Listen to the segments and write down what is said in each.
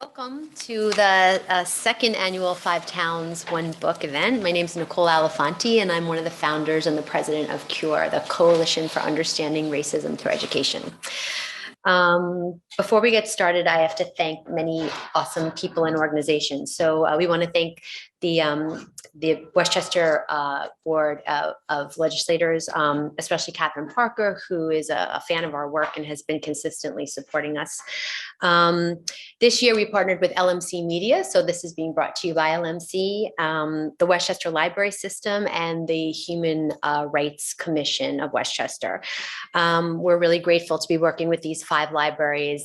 Welcome to the second annual Five Towns, One Book event. My name is Nicole Alifanti, and I'm one of the founders and the president of CURE, the Coalition for Understanding Racism Through Education. Before we get started, I have to thank many awesome people and organizations. So we want to thank the Westchester Board of Legislators, especially Catherine Parker, who is a fan of our work and has been consistently supporting us. This year we partnered with LMC Media, so this is being brought to you by LMC, the Westchester Library System, and the Human Rights Commission of Westchester. We're really grateful to be working with these 5 libraries,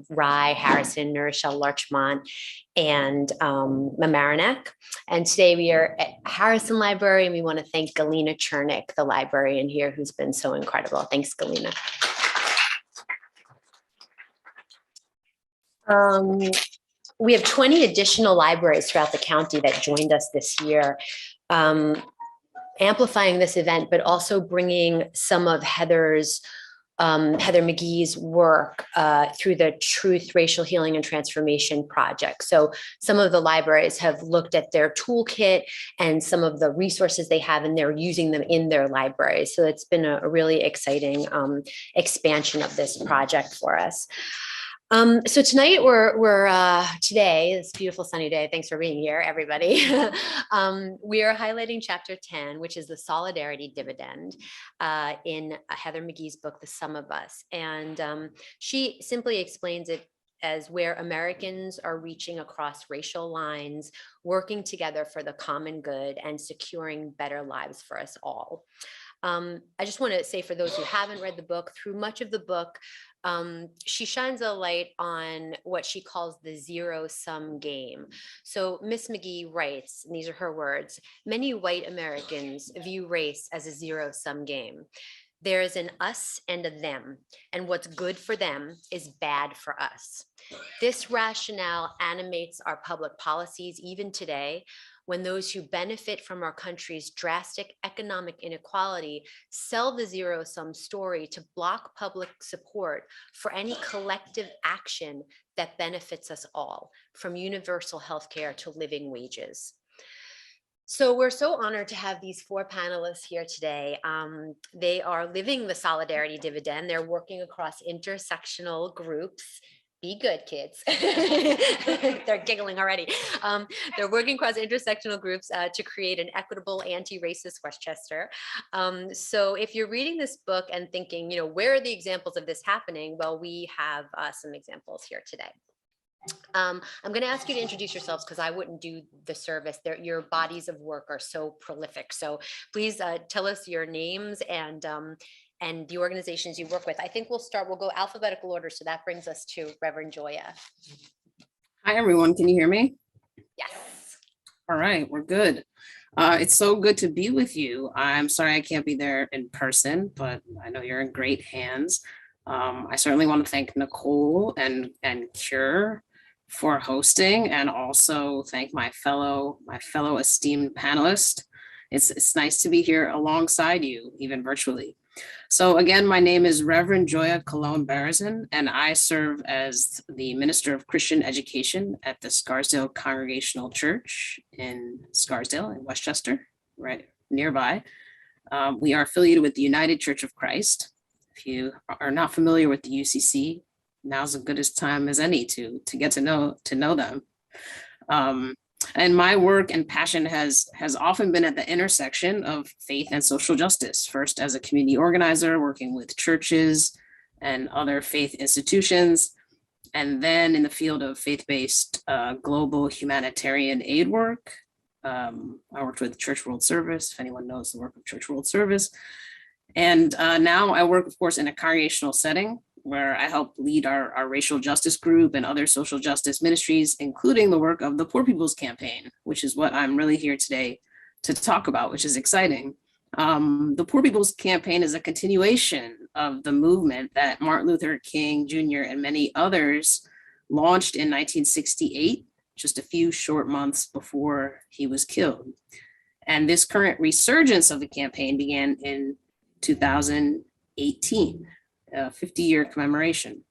Rye, Harrison, New Rochelle, Larchmont, and Mamaroneck. And today we are at Harrison Library, and we want to thank Galina Chernick, the librarian here, who's been so incredible. Thanks, Galina. We have 20 additional libraries throughout the county that joined us this year, amplifying this event, but also bringing some of Heather McGee's work through the Truth, Racial Healing and Transformation Project. So some of the libraries have looked at their toolkit and some of the resources they have, and they're using them in their libraries. So it's been a really exciting expansion of this project for us. So tonight today, this beautiful sunny day, thanks for being here, everybody. We are highlighting chapter 10, which is the Solidarity Dividend in Heather McGee's book, The Sum of Us. And she simply explains it as where Americans are reaching across racial lines, working together for the common good and securing better lives for us all. I just want to say, for those who haven't read the book, through much of the book, she shines a light on what she calls the zero-sum game. So Miss McGee writes, and these are her words, "Many white Americans view race as a zero-sum game. There is an us and a them, and what's good for them is bad for us. This rationale animates our public policies even today, when those who benefit from our country's drastic economic inequality sell the zero-sum story to block public support for any collective action that benefits us all, from universal health care to living wages." So we're so honored to have these 4 panelists here today. They are living the Solidarity Dividend. They're working across intersectional groups. Be good, kids. They're giggling already. They're working across intersectional groups to create an equitable, anti-racist Westchester. So if you're reading this book and thinking, where are the examples of this happening? Well, we have some examples here today. I'm going to ask you to introduce yourselves because I wouldn't do the service. Your bodies of work are so prolific. So please tell us your names and the organizations you work with. I think we'll go alphabetical order. So that brings us to Reverend Joya. Hi, everyone. Can you hear me? Yes. All right, we're good. It's so good to be with you. I'm sorry I can't be there in person, but I know you're in great hands. I certainly want to thank Nicole and CURE for hosting, and also thank my fellow esteemed panelists. It's nice to be here alongside you, even virtually. So again, my name is Rev Joya Colombarazon, and I serve as the Minister of Christian Education at the Scarsdale Congregational Church in Scarsdale in Westchester, right nearby. We are affiliated with the United Church of Christ. If you are not familiar with the UCC, now's as good a time as any to get to know them. And my work and passion has often been at the intersection of faith and social justice, first as a community organizer working with churches and other faith institutions, and then in the field of faith-based global humanitarian aid work. I worked with Church World Service, if anyone knows the work of Church World Service. And now I work, of course, in a congregational setting where I help lead our racial justice group and other social justice ministries, including the work of the Poor People's Campaign, which is what I'm really here today to talk about, which is exciting. The Poor People's Campaign is a continuation of the movement that Martin Luther King Jr. and many others launched in 1968, just a few short months before he was killed. And this current resurgence of the campaign began in 2018, a 50-year commemoration.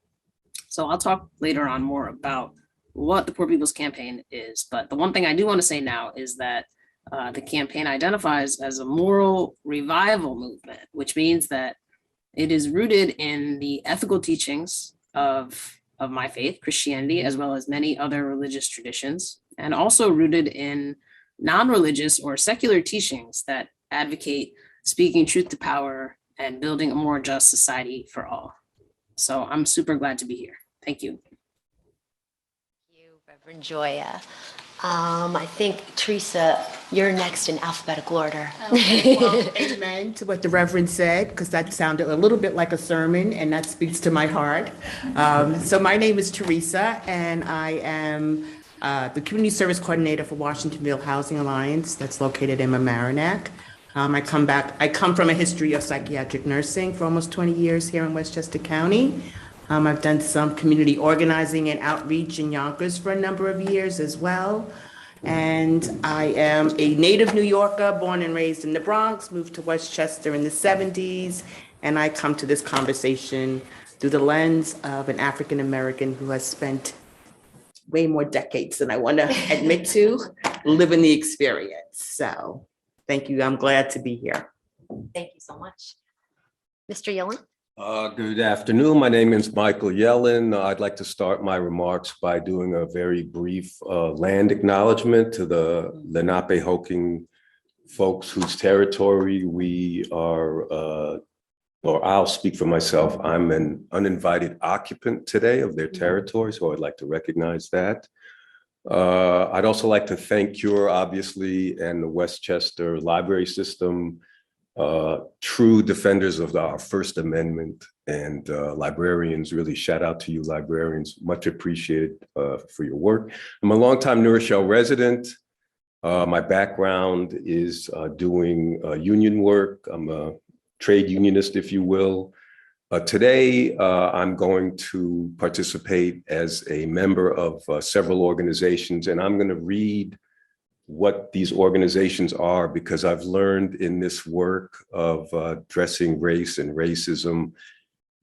So I'll talk later on more about what the Poor People's Campaign is. But the one thing I do want to say now is that the campaign identifies as a moral revival movement, which means that it is rooted in the ethical teachings of my faith, Christianity, as well as many other religious traditions, and also rooted in non-religious or secular teachings that advocate speaking truth to power and building a more just society for all. So I'm super glad to be here. Thank you. Thank you, Reverend Joya. I think, Theresa, you're next in alphabetical order. Okay, well, amen to what the Reverend said, because that sounded a little bit like a sermon, and that speaks to my heart. So my name is Theresa, and I am the Community Service Coordinator for Washingtonville Housing Alliance that's located in Mamaroneck. I come from a history of psychiatric nursing for almost 20 years here in Westchester County. I've done some community organizing and outreach in Yonkers for a number of years as well. And I am a native New Yorker, born and raised in the Bronx, moved to Westchester in the 70s. And I come to this conversation through the lens of an African American who has spent way more decades than I want to admit to living the experience. So thank you. I'm glad to be here. Thank you so much. Mr. Yellin? Good afternoon. My name is Michael Yellin. I'd like to start my remarks by doing a very brief land acknowledgement to the Lenape-Hoking folks whose territory we are, or I'll speak for myself, I'm an uninvited occupant today of their territory, so I'd like to recognize that. I'd also like to thank CURE, obviously, and the Westchester Library System, true defenders of our First Amendment, and librarians. Really shout out to you librarians, much appreciated for your work. I'm a longtime New Rochelle resident. My background is doing union work. I'm a trade unionist, if you will. Today, I'm going to participate as a member of several organizations, and I'm going to read what these organizations are, because I've learned in this work of addressing race and racism,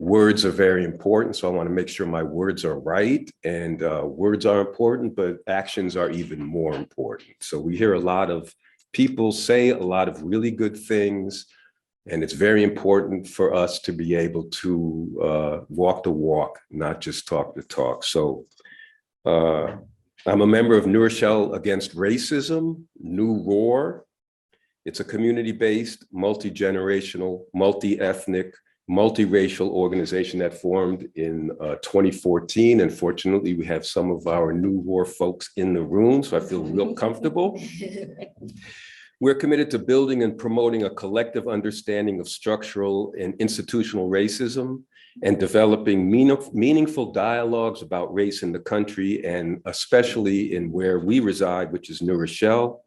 words are very important. So I want to make sure my words are right, and words are important, but actions are even more important. So we hear a lot of people say a lot of really good things, and it's very important for us to be able to walk the walk, not just talk the talk. So I'm a member of New Rochelle Against Racism, New Roar. It's a community-based, multi-generational, multi-ethnic, multiracial organization that formed in 2014. And fortunately, we have some of our New Roar folks in the room, so I feel real comfortable. We're committed to building and promoting a collective understanding of structural and institutional racism, and developing meaningful dialogues about race in the country, and especially in where we reside, which is New Rochelle.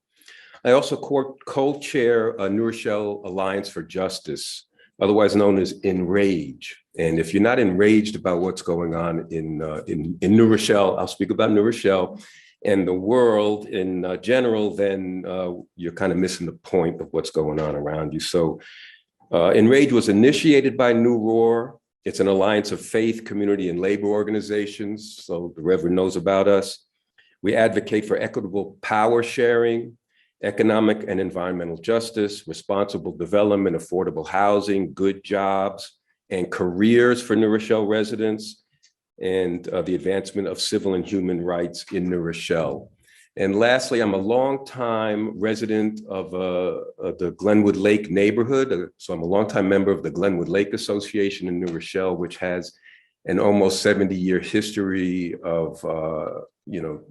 I also co-chair a New Rochelle Alliance for Justice, otherwise known as Enrage. And if you're not enraged about what's going on in New Rochelle, I'll speak about New Rochelle and the world in general, then you're kind of missing the point of what's going on around you. So Enrage was initiated by New Roar. It's an alliance of faith, community, and labor organizations, so the Reverend knows about us. We advocate for equitable power sharing, economic and environmental justice, responsible development, affordable housing, good jobs, and careers for New Rochelle residents, and the advancement of civil and human rights in New Rochelle. And lastly, I'm a longtime resident of the Glenwood Lake neighborhood. So I'm a longtime member of the Glenwood Lake Association in New Rochelle, which has an almost 70-year history of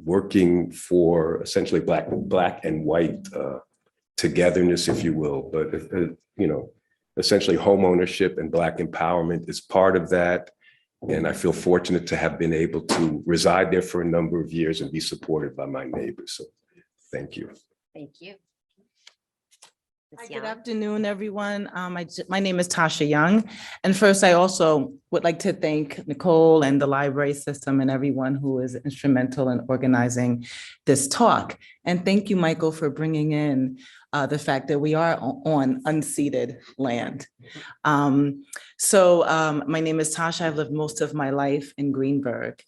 working for essentially black and white togetherness, if you will. But essentially home ownership and Black empowerment is part of that. And I feel fortunate to have been able to reside there for a number of years and be supported by my neighbors. So thank you. Thank you. Ms. Hi, good Young. afternoon, everyone. My name is Tasha Young. And first, I also would like to thank Nicole and the library system and everyone who is instrumental in organizing this talk. And thank you, Michael, for bringing in the fact that we are on unceded land. My name is Tasha. I've lived most of my life in Greenberg,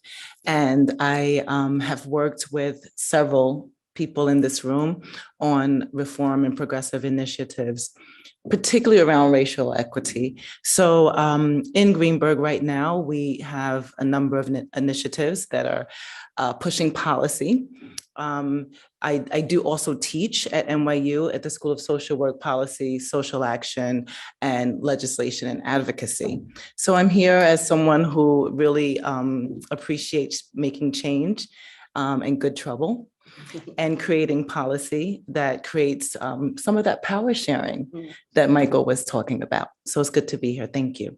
and I have worked with several people in this room on reform and progressive initiatives, particularly around racial equity. So in Greenberg right now, we have a number of initiatives that are pushing policy. I do also teach at NYU at the School of Social Work, Policy, Social Action, and Legislation and Advocacy. So I'm here as someone who really appreciates making change and good trouble, and creating policy that creates some of that power sharing that Michael was talking about. So it's good to be here. Thank you.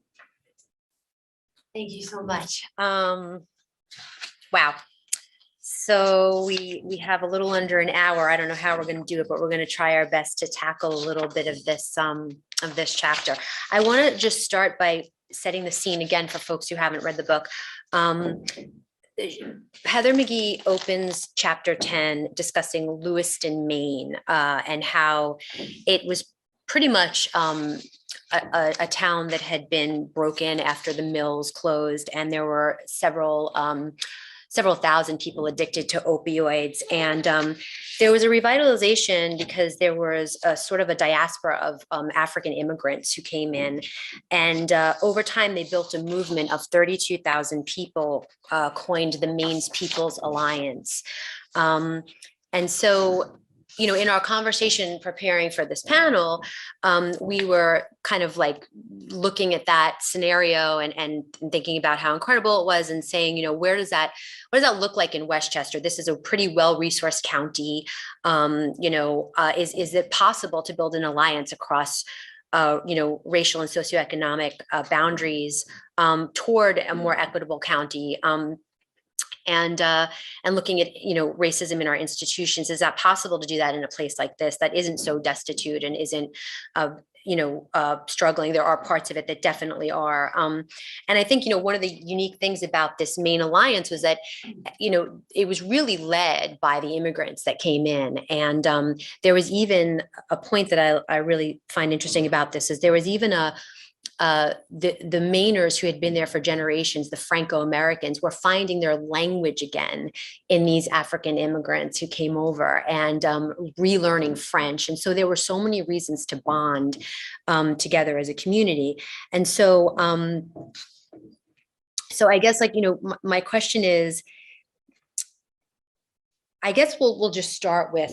Thank you so much. Wow. So we have a little under an hour. I don't know how we're going to do it, but we're going to try our best to tackle a little bit of this chapter. I want to just start by setting the scene again for folks who haven't read the book. Heather McGhee opens chapter 10 discussing Lewiston, Maine, and how it was pretty much a town that had been broken after the mills closed, and there were several thousand people addicted to opioids. And there was a revitalization because there was a sort of a diaspora of African immigrants who came in. And over time, they built a movement of 32,000 people, coined the Maine's People's Alliance. And so, you know, in our conversation preparing for this panel, we were kind of like looking at that scenario and thinking about how incredible it was, and saying, you know, what does that look like in Westchester? This is a pretty well-resourced county. Is it possible to build an alliance across racial and socioeconomic boundaries toward a more equitable county? And looking at, racism in our institutions, is that possible to do that in a place like this that isn't so destitute and isn't, struggling? There are parts of it that definitely are. And I think, one of the unique things about this Maine Alliance was that, it was really led by the immigrants that came in. And there was even a point that I really find interesting about this, is there was even the Mainers who had been there for generations, the Franco-Americans, were finding their language again in these African immigrants who came over, and relearning French. And so there were so many reasons to bond together as a community. And so, I guess, my question is, I guess we'll just start with,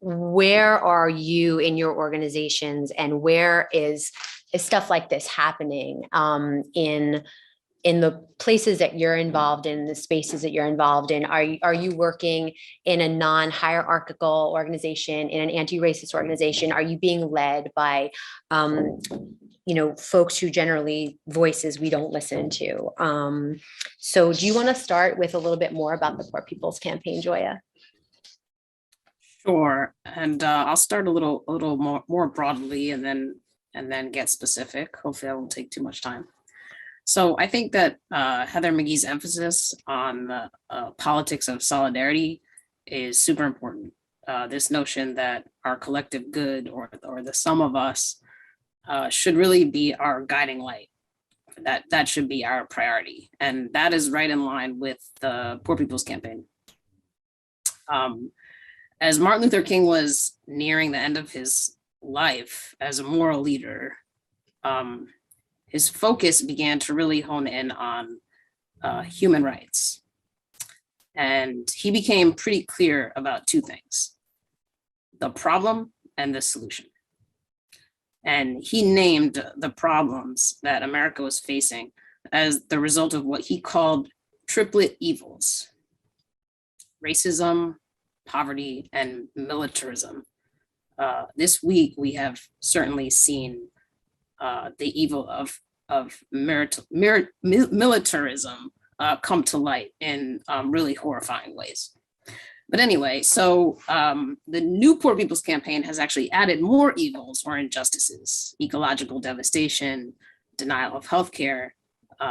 where are you in your organizations, and where is stuff like this happening in the places that you're involved in, the spaces that you're involved in? Are you working in a non-hierarchical organization, in an anti-racist organization? Are you being led by, folks who generally voices we don't listen to? So do you want to start with a little bit more about the Poor People's Campaign, Joya? Sure, and I'll start a little more broadly, and then get specific. Hopefully I won't take too much time. So I think that Heather McGhee's emphasis on the politics of solidarity is super important. This notion that our collective good, or the sum of us, should really be our guiding light. That should be our priority. And that is right in line with the Poor People's Campaign. As Martin Luther King was nearing the end of his life as a moral leader, his focus began to really hone in on human rights. And he became pretty clear about two things: the problem and the solution. And he named the problems that America was facing as the result of what he called triplet evils: racism, poverty, and militarism. This week, we have certainly seen the evil of militarism come to light in really horrifying ways. But anyway, so the new Poor People's Campaign has actually added more evils or injustices: ecological devastation, denial of healthcare.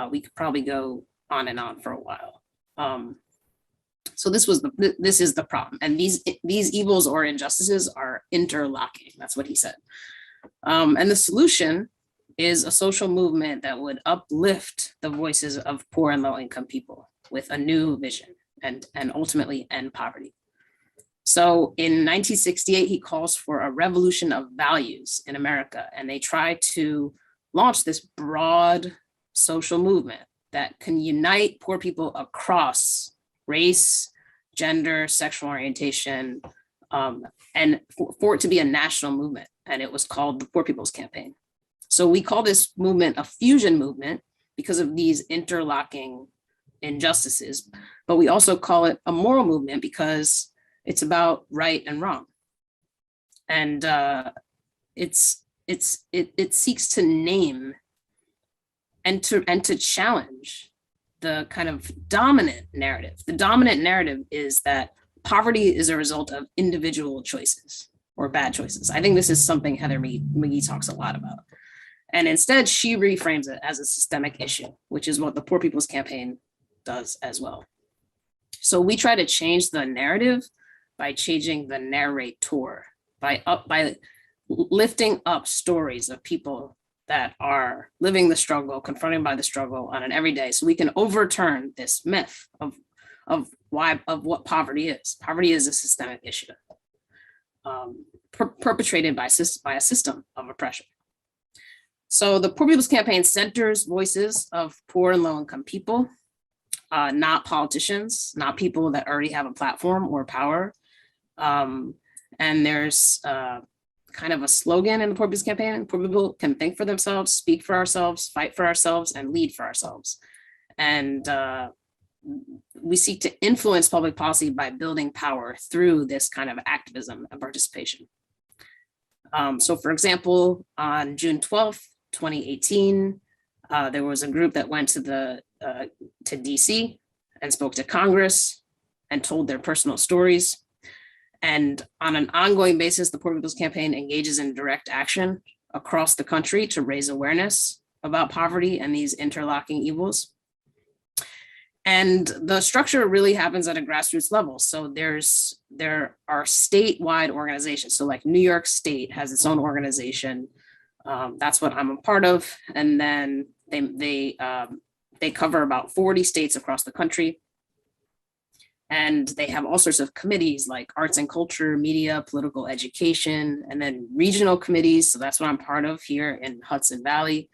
We could probably go on and on for a while. So this is the problem, and these evils or injustices are interlocking. That's what he said. And the solution is a social movement that would uplift the voices of poor and low-income people with a new vision and ultimately end poverty. So in 1968, he calls for a revolution of values in America, and they try to launch this broad social movement that can unite poor people across race, gender, sexual orientation, and for it to be a national movement. And it was called the Poor People's Campaign. So we call this movement a fusion movement because of these interlocking injustices, but we also call it a moral movement because it's about right and wrong. And it seeks to name and to challenge the kind of dominant narrative. The dominant narrative is that poverty is a result of individual choices or bad choices. I think this is something Heather McGhee talks a lot about. And instead, she reframes it as a systemic issue, which is what the Poor People's Campaign does as well. So we try to change the narrative by changing the narrator, by lifting up stories of people that are living the struggle, confronted by the struggle on an everyday, so we can overturn this myth of what poverty is. Poverty is a systemic issue perpetrated by a system of oppression. So the Poor People's Campaign centers voices of poor and low-income people, not politicians, not people that already have a platform or power. And there's kind of a slogan in the Poor People's Campaign: poor people can think for themselves, speak for ourselves, fight for ourselves, and lead for ourselves. And we seek to influence public policy by building power through this kind of activism and participation. So for example, on June 12th, 2018, there was a group that went to DC and spoke to Congress and told their personal stories. And on an ongoing basis, the Poor People's Campaign engages in direct action across the country to raise awareness about poverty and these interlocking evils. And the structure really happens at a grassroots level. So there are statewide organizations. So like New York State has its own organization. That's what I'm a part of. And then they cover about 40 states across the country. And they have all sorts of committees like arts and culture, media, political education, and then regional committees. So that's what I'm part of here in Hudson Valley.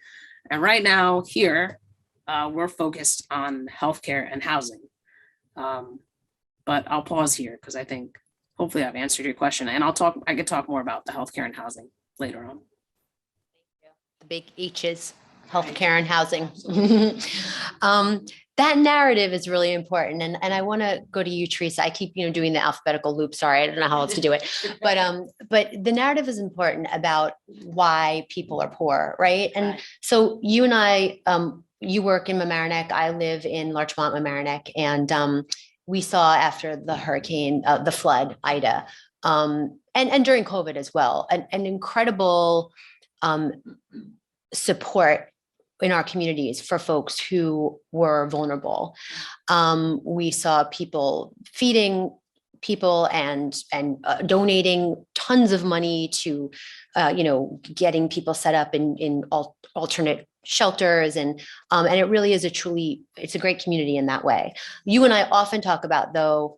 And right now here, we're focused on healthcare and housing. But I'll pause here because I think hopefully I've answered your question, and I could talk more about the healthcare and housing later on. The big H's, healthcare and housing. That narrative is really important. And I want to go to you, Theresa. I keep, doing the alphabetical loop. Sorry, I don't know how else to do it. But the narrative is important about why people are poor, right? And so you and I, you work in Mamaroneck. I live in Larchmont, Mamaroneck. And we saw after the hurricane, the flood, Ida, and during COVID as well, an incredible support in our communities for folks who were vulnerable. We saw people feeding people and donating tons of money to, getting people set up in alternate shelters. And it really is it's a great community in that way. You and I often talk about, though,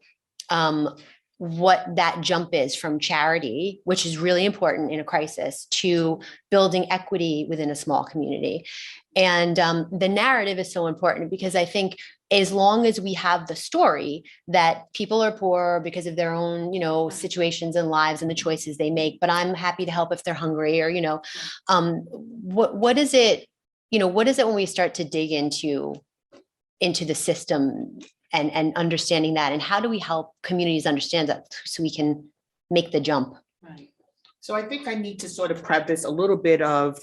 what that jump is from charity, which is really important in a crisis, to building equity within a small community. And the narrative is so important because I think as long as we have the story that people are poor because of their own, situations and lives and the choices they make, but I'm happy to help if they're hungry, or, what is it, what is it when we start to dig into the system and understanding that, and how do we help communities understand that so we can make the jump? Right. So I think I need to sort of preface a little bit of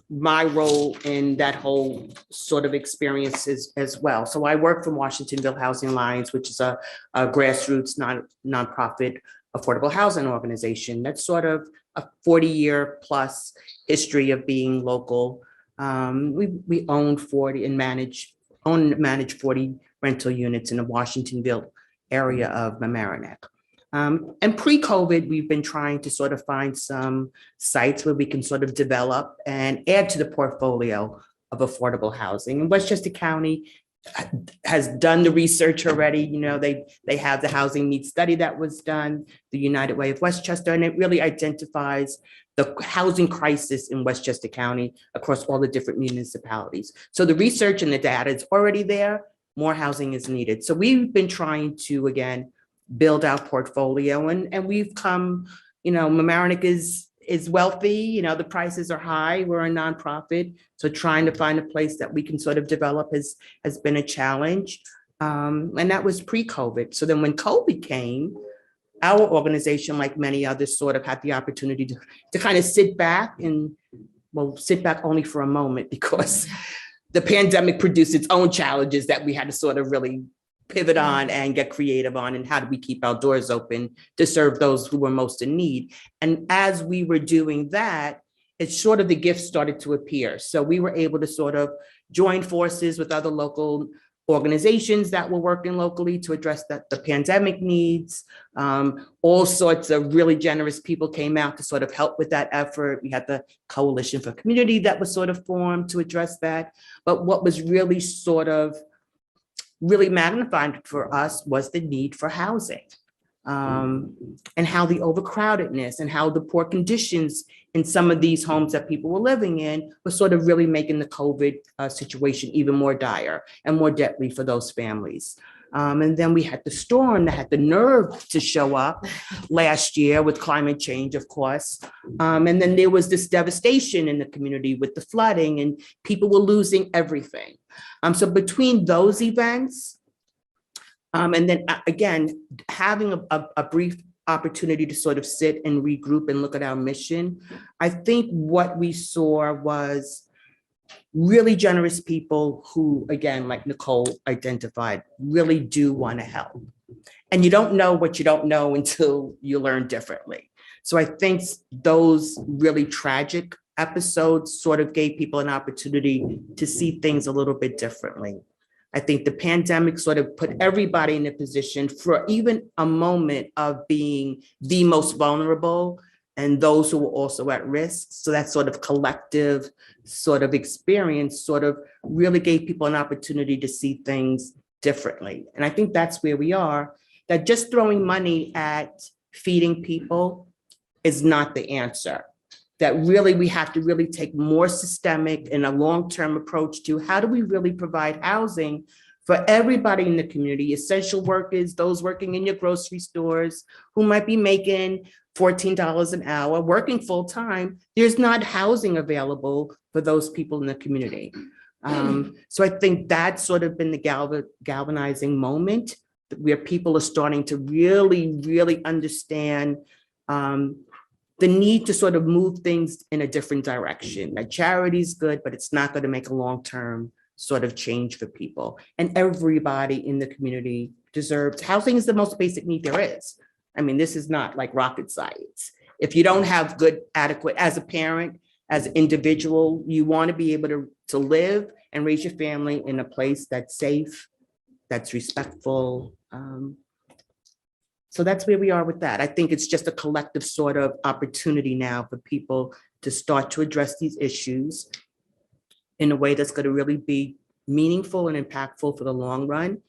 my role in that whole sort of experience as well. So I work for Washingtonville Housing Alliance, which is a grassroots nonprofit affordable housing organization. That's sort of a 40-year plus history of being local. We own 40 and manage 40 rental units in the Washingtonville area of Mamaroneck. And pre-COVID, we've been trying to sort of find some sites where we can sort of develop and add to the portfolio of affordable housing. And Westchester County has done the research already. You know, they have the housing needs study that was done, the United Way of Westchester, and it really identifies the housing crisis in Westchester County across all the different municipalities. So the research and the data is already there. More housing is needed. So we've been trying to, again, build our portfolio, and we've come, you know, Mamaroneck is wealthy, you know, the prices are high, we're a nonprofit, so trying to find a place that we can sort of develop has been a challenge, and that was pre-COVID. So then when COVID came, our organization, like many others, sort of had the opportunity to kind of sit back only for a moment, because the pandemic produced its own challenges that we had to sort of really pivot on and get creative on, and how do we keep our doors open to serve those who were most in need. And as we were doing that, it's sort of the gifts started to appear. So we were able to sort of join forces with other local organizations that were working locally to address the pandemic needs. All sorts of really generous people came out to sort of help with that effort. We had the Coalition for Community that was sort of formed to address that. But what was really sort of really magnified for us was the need for housing, and how the overcrowdedness and how the poor conditions in some of these homes that people were living in was sort of really making the COVID situation even more dire and more deadly for those families. And then we had the storm that had the nerve to show up last year with climate change, of course. And then there was this devastation in the community with the flooding, and people were losing everything. So between those events, and then again, having a brief opportunity to sort of sit and regroup and look at our mission, I think what we saw was really generous people who, again, like Nicole identified, really do want to help. And you don't know what you don't know until you learn differently. So I think those really tragic episodes sort of gave people an opportunity to see things a little bit differently. I think the pandemic sort of put everybody in a position for even a moment of being the most vulnerable and those who were also at risk. So that sort of collective sort of experience sort of really gave people an opportunity to see things differently. And I think that's where we are, that just throwing money at feeding people is not the answer. That really we have to really take more systemic and a long-term approach to how do we really provide housing for everybody in the community, essential workers, those working in your grocery stores who might be making $14 an hour, working full time. There's not housing available for those people in the community. So I think that's sort of been the galvanizing moment where people are starting to really, really understand the need to sort of move things in a different direction. That charity is good, but it's not going to make a long-term sort of change for people. And everybody in the community deserves, housing is the most basic need there is. I mean, this is not like rocket science. If you don't have good, adequate, as a parent, as an individual, you want to be able to live and raise your family in a place that's safe, that's respectful. So that's where we are with that. I think it's just a collective sort of opportunity now for people to start to address these issues in a way that's going to really be meaningful and impactful for the long run.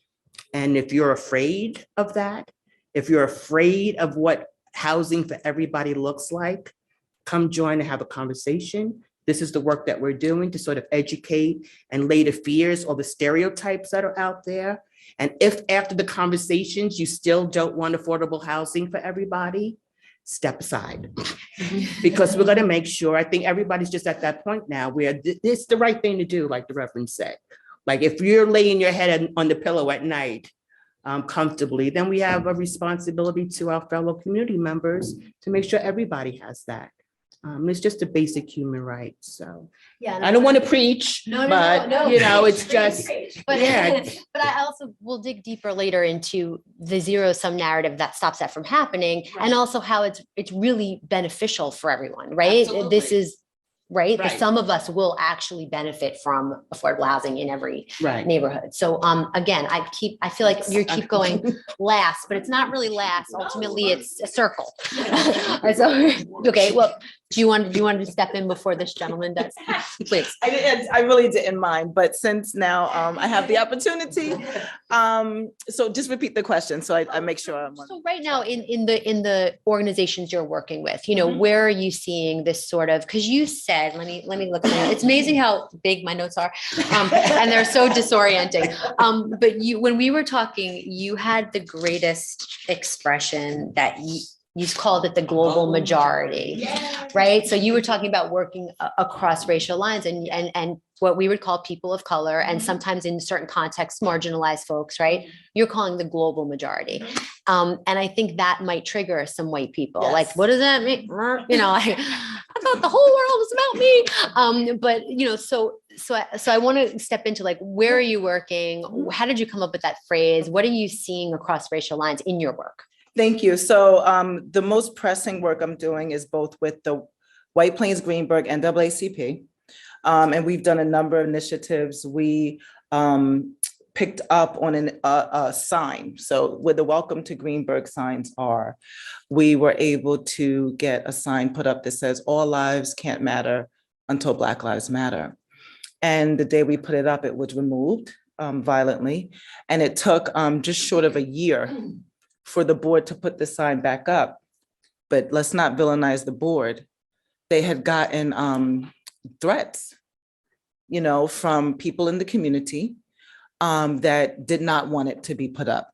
And if you're afraid of that, if you're afraid of what housing for everybody looks like, come join and have a conversation. This is the work that we're doing to sort of educate and lay the fears or the stereotypes that are out there. And if after the conversations, you still don't want affordable housing for everybody, step aside. Because we're going to make sure, I think everybody's just at that point now where it's the right thing to do, like the Reverend said. Like if you're laying your head on the pillow at night comfortably, then we have a responsibility to our fellow community members to make sure everybody has that. It's just a basic human right. So Yeah. I don't want to preach, but it's just, But, yeah. but I also will dig deeper later into the zero sum narrative that stops that from happening, and also how it's really beneficial for everyone, right? This Absolutely. is right. Right. Some of us will actually benefit from affordable housing in every Right. neighborhood. So again, I feel like you keep going last, but it's not really last. Ultimately, it's a circle. So, okay, well, do you want to step in before this gentleman does? Please. I really didn't mind, but since now I have the opportunity, so just repeat the question so I make sure I'm on. So right now in the organizations you're working with, where are you seeing this sort of, because you said, let me look at my notes. It's amazing how big my notes are, and they're so disorienting. But when we were talking, you had the greatest expression that you called it the global majority, right? So you were talking about working across racial lines and what we would call people of color, and sometimes in certain contexts, marginalized folks, right? You're calling the global majority. And I think that might trigger some white people. Yes. Like, what does that mean? I thought the whole world was about me. But so I want to step into like, where are you working? How did you come up with that phrase? What are you seeing across racial lines in your work? Thank you. So the most pressing work I'm doing is both with the White Plains Greenberg NAACP. And we've done a number of initiatives. We picked up on a sign. So where the Welcome to Greenberg signs are, we were able to get a sign put up that says, all lives can't matter until Black Lives Matter. And the day we put it up, it was removed violently. And it took just short of a year for the board to put the sign back up. But let's not villainize the board. They had gotten threats, from people in the community that did not want it to be put up.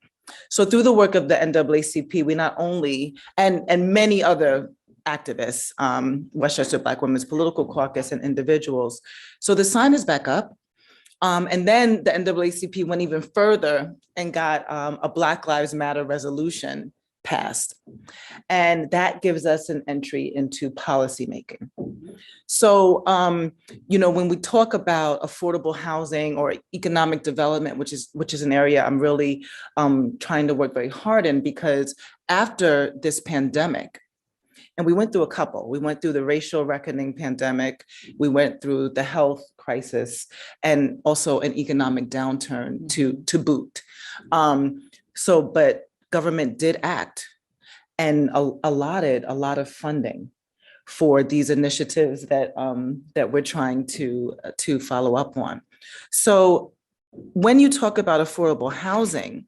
So through the work of the NAACP, we not only, and many other activists, Westchester Black Women's Political Caucus and individuals. So the sign is back up. And then the NAACP went even further and got a Black Lives Matter resolution passed. And that gives us an entry into policymaking. So, when we talk about affordable housing or economic development, which is an area I'm really trying to work very hard in, because after this pandemic, and we went through a couple. We went through the racial reckoning pandemic. We went through the health crisis and also an economic downturn to boot. But government did act and allotted a lot of funding for these initiatives that we're trying to follow up on. So when you talk about affordable housing,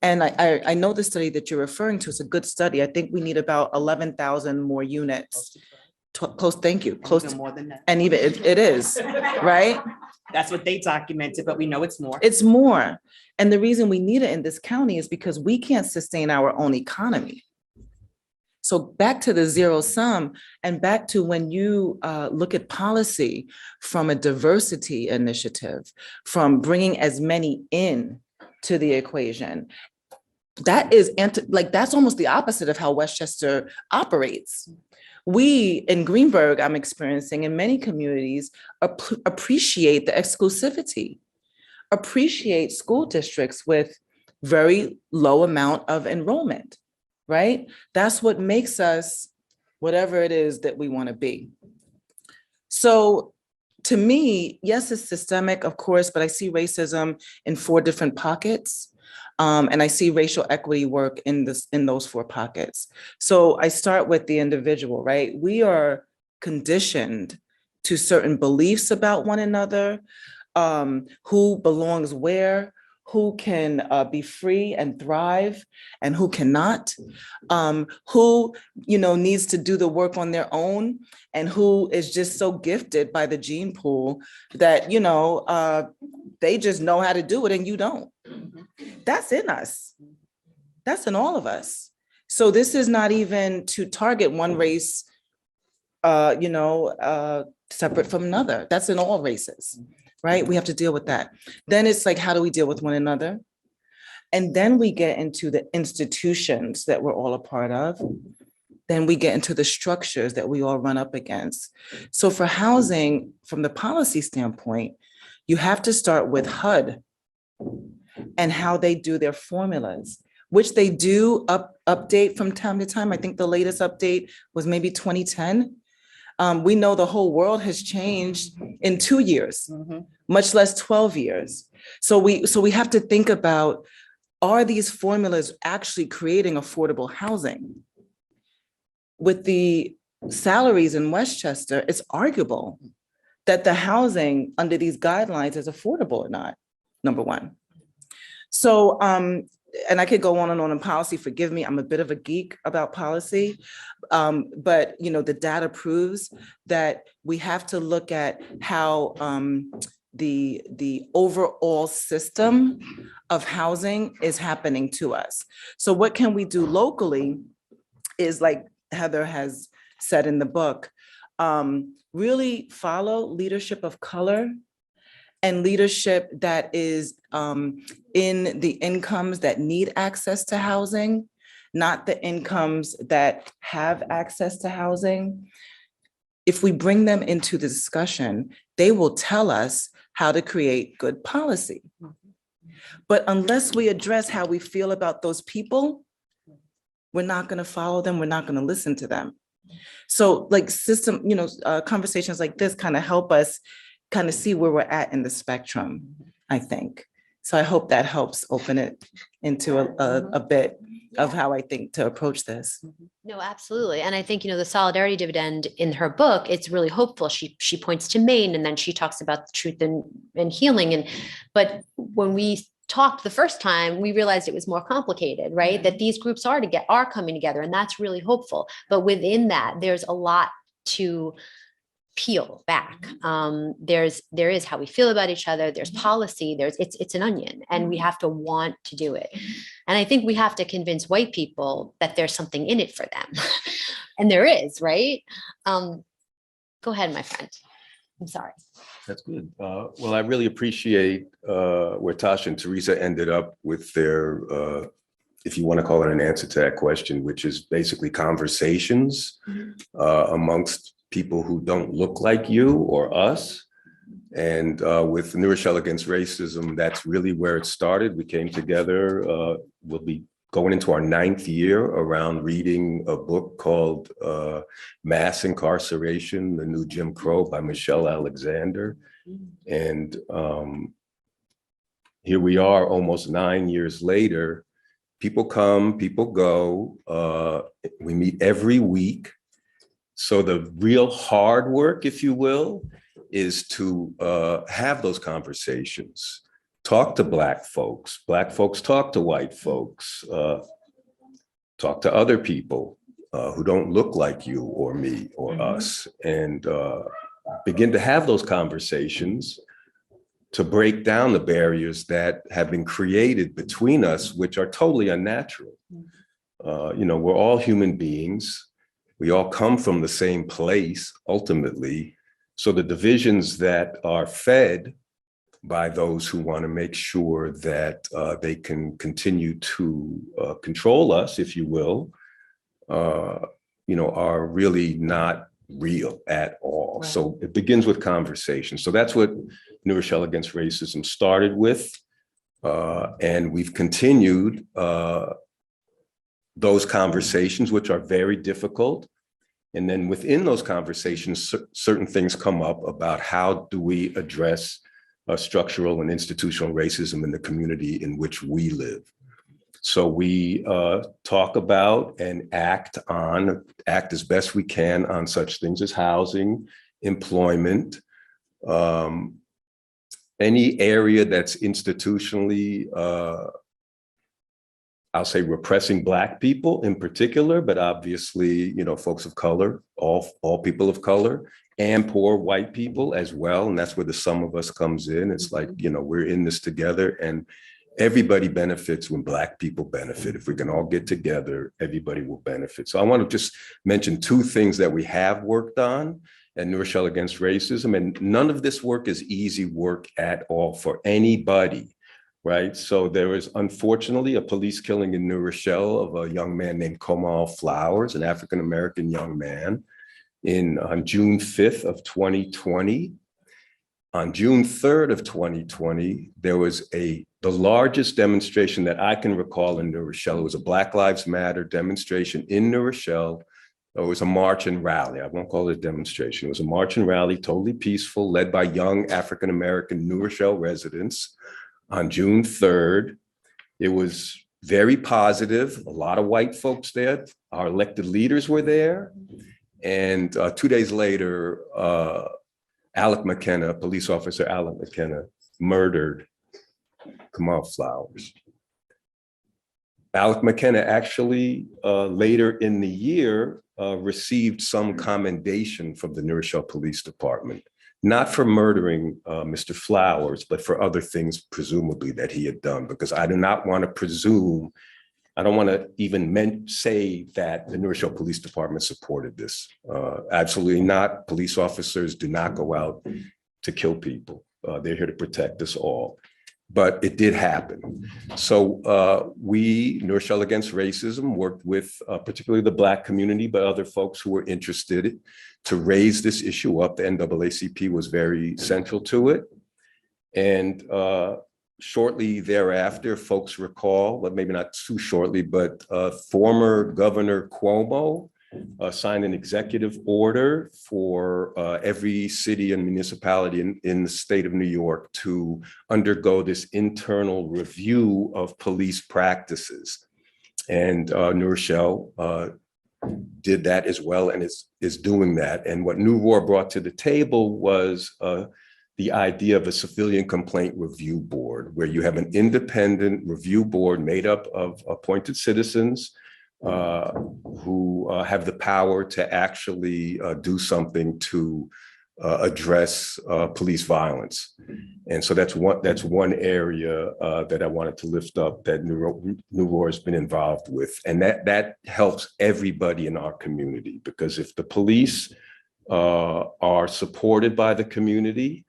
and I know the study that you're referring to is a good study. I think we need about 11,000 more units. Close, thank you. Close to more than that. And even it is, right? That's what they documented, but we know it's more. It's more. And the reason we need it in this county is because we can't sustain our own economy. So back to the zero sum and back to when you look at policy from a diversity initiative, from bringing as many in to the equation, that is that's almost the opposite of how Westchester operates. We in Greenberg, I'm experiencing in many communities, appreciate the exclusivity, appreciate school districts with very low amount of enrollment, right? That's what makes us whatever it is that we want to be. So to me, yes, it's systemic, of course, but I see racism in 4 different pockets. And I see racial equity work in those 4 pockets. So I start with the individual, right? We are conditioned to certain beliefs about one another, who belongs where, who can be free and thrive and who cannot, who needs to do the work on their own and who is just so gifted by the gene pool that they just know how to do it and you don't. That's in us. That's in all of us. So this is not even to target one race, separate from another. That's in all races, right? We have to deal with that. Then it's like, how do we deal with one another? And then we get into the institutions that we're all a part of. then we get into the structures that we all run up against. So for housing, from the policy standpoint, you have to start with HUD and how they do their formulas, which they do update from time to time. I think the latest update was maybe 2010. We know the whole world has changed in 2 years, much less 12 years. So we have to think about, are these formulas actually creating affordable housing? With the salaries in Westchester, it's arguable that the housing under these guidelines is affordable or not, number one. So, and I could go on and on in policy, forgive me, I'm a bit of a geek about policy, but the data proves that we have to look at how the overall system of housing is happening to us. So what can we do locally is, like Heather has said in the book, really follow leadership of color and leadership that is in the incomes that need access to housing, not the incomes that have access to housing. If we bring them into the discussion, they will tell us how to create good policy. But unless we address how we feel about those people, we're not going to follow them. We're not going to listen to them. So like conversations like this kind of help us kind of see where we're at in the spectrum, I think. So I hope that helps open it into a bit of how I think to approach this. No, absolutely. And I think, the Solidarity Dividend in her book, it's really hopeful. She points to Maine, and then she talks about the truth and healing. But when we talked the first time, we realized it was more complicated, right? That these groups are coming together, and that's really hopeful. But within that, there's a lot to peel back. There is how we feel about each other. There's policy. It's an onion, and we have to want to do it. And I think we have to convince white people that there's something in it for them, and there is, right? Go ahead, my friend. I'm sorry. That's good. Well, I really appreciate where Tasha and Theresa ended up with their, if you want to call it an answer to that question, which is basically conversations amongst people who don't look like you or us. And with New Rochelle Against Racism, that's really where it started. We came together. We'll be going into our 9th year around reading a book called Mass Incarceration, The New Jim Crow by Michelle Alexander. And here we are almost 9 years later. People come, people go. We meet every week. So the real hard work, if you will, is to have those conversations. Talk to Black folks talk to white folks, talk to other people who don't look like you or me or us, and begin to have those conversations to break down the barriers that have been created between us, which are totally unnatural. We're all human beings. We all come from the same place, ultimately. So the divisions that are fed by those who want to make sure that they can continue to control us, if you will, are really not real at all. Right. So it begins with conversation. So that's what New Rochelle Against Racism started with. And we've continued those conversations, which are very difficult. And then within those conversations, certain things come up about how do we address structural and institutional racism in the community in which we live. So we talk about and act as best we can on such things as housing, employment, any area that's institutionally, I'll say, repressing Black people in particular, but obviously, folks of color, all people of color, and poor white people as well. And that's where the sum of us comes in. It's like, we're in this together, and everybody benefits when Black people benefit. If we can all get together, everybody will benefit. So I want to just mention 2 things that we have worked on at New Rochelle Against Racism. And none of this work is easy work at all for anybody. right? So there was unfortunately a police killing in New Rochelle of a young man named Comal Flowers, an African-American young man, on June 5th of 2020. On June 3rd of 2020, there was the largest demonstration that I can recall in New Rochelle. It was a Black Lives Matter demonstration in New Rochelle. It was a march and rally. I won't call it a demonstration. It was a march and rally, totally peaceful, led by young African-American New Rochelle residents on June 3rd. It was very positive, a lot of white folks there. Our elected leaders were there. And 2 days later, Alec McKenna, police officer Alec McKenna, murdered Comal Flowers. Alec McKenna actually later in the year received some commendation from the New Rochelle Police Department, not for murdering Mr. Flowers, but for other things presumably that he had done, because I do not want to presume, I don't want to even say that the New Rochelle Police Department supported this. Absolutely not. Police officers do not go out to kill people. They're here to protect us all. But it did happen. So we, New Rochelle Against Racism, worked with particularly the Black community, but other folks who were interested to raise this issue up. The NAACP was very central to it. And shortly thereafter, folks recall, but maybe not too shortly, but former Governor Cuomo signed an executive order for every city and municipality in the state of New York to undergo this internal review of police practices. And New Rochelle did that as well and is doing that. And what New Roar brought to the table was the idea of a civilian complaint review board, where you have an independent review board made up of appointed citizens who have the power to actually do something to address police violence. And so that's one area that I wanted to lift up that New Roar has been involved with. And that helps everybody in our community, because if the police are supported by the community,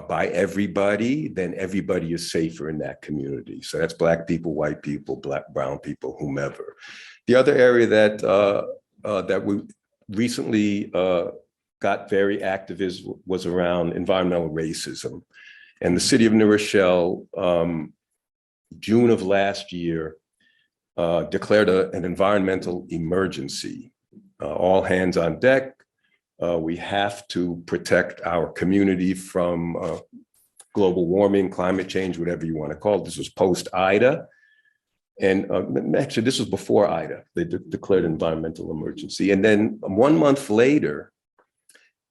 by everybody, then everybody is safer in that community. So that's Black people, white people, brown people, whomever. The other area that we recently got very active was around environmental racism. And the city of New Rochelle, June of last year, declared an environmental emergency. All hands on deck. We have to protect our community from global warming, climate change, whatever you want to call it. This was post-Ida. And actually, this was before Ida. They declared an environmental emergency. And then 1 month later,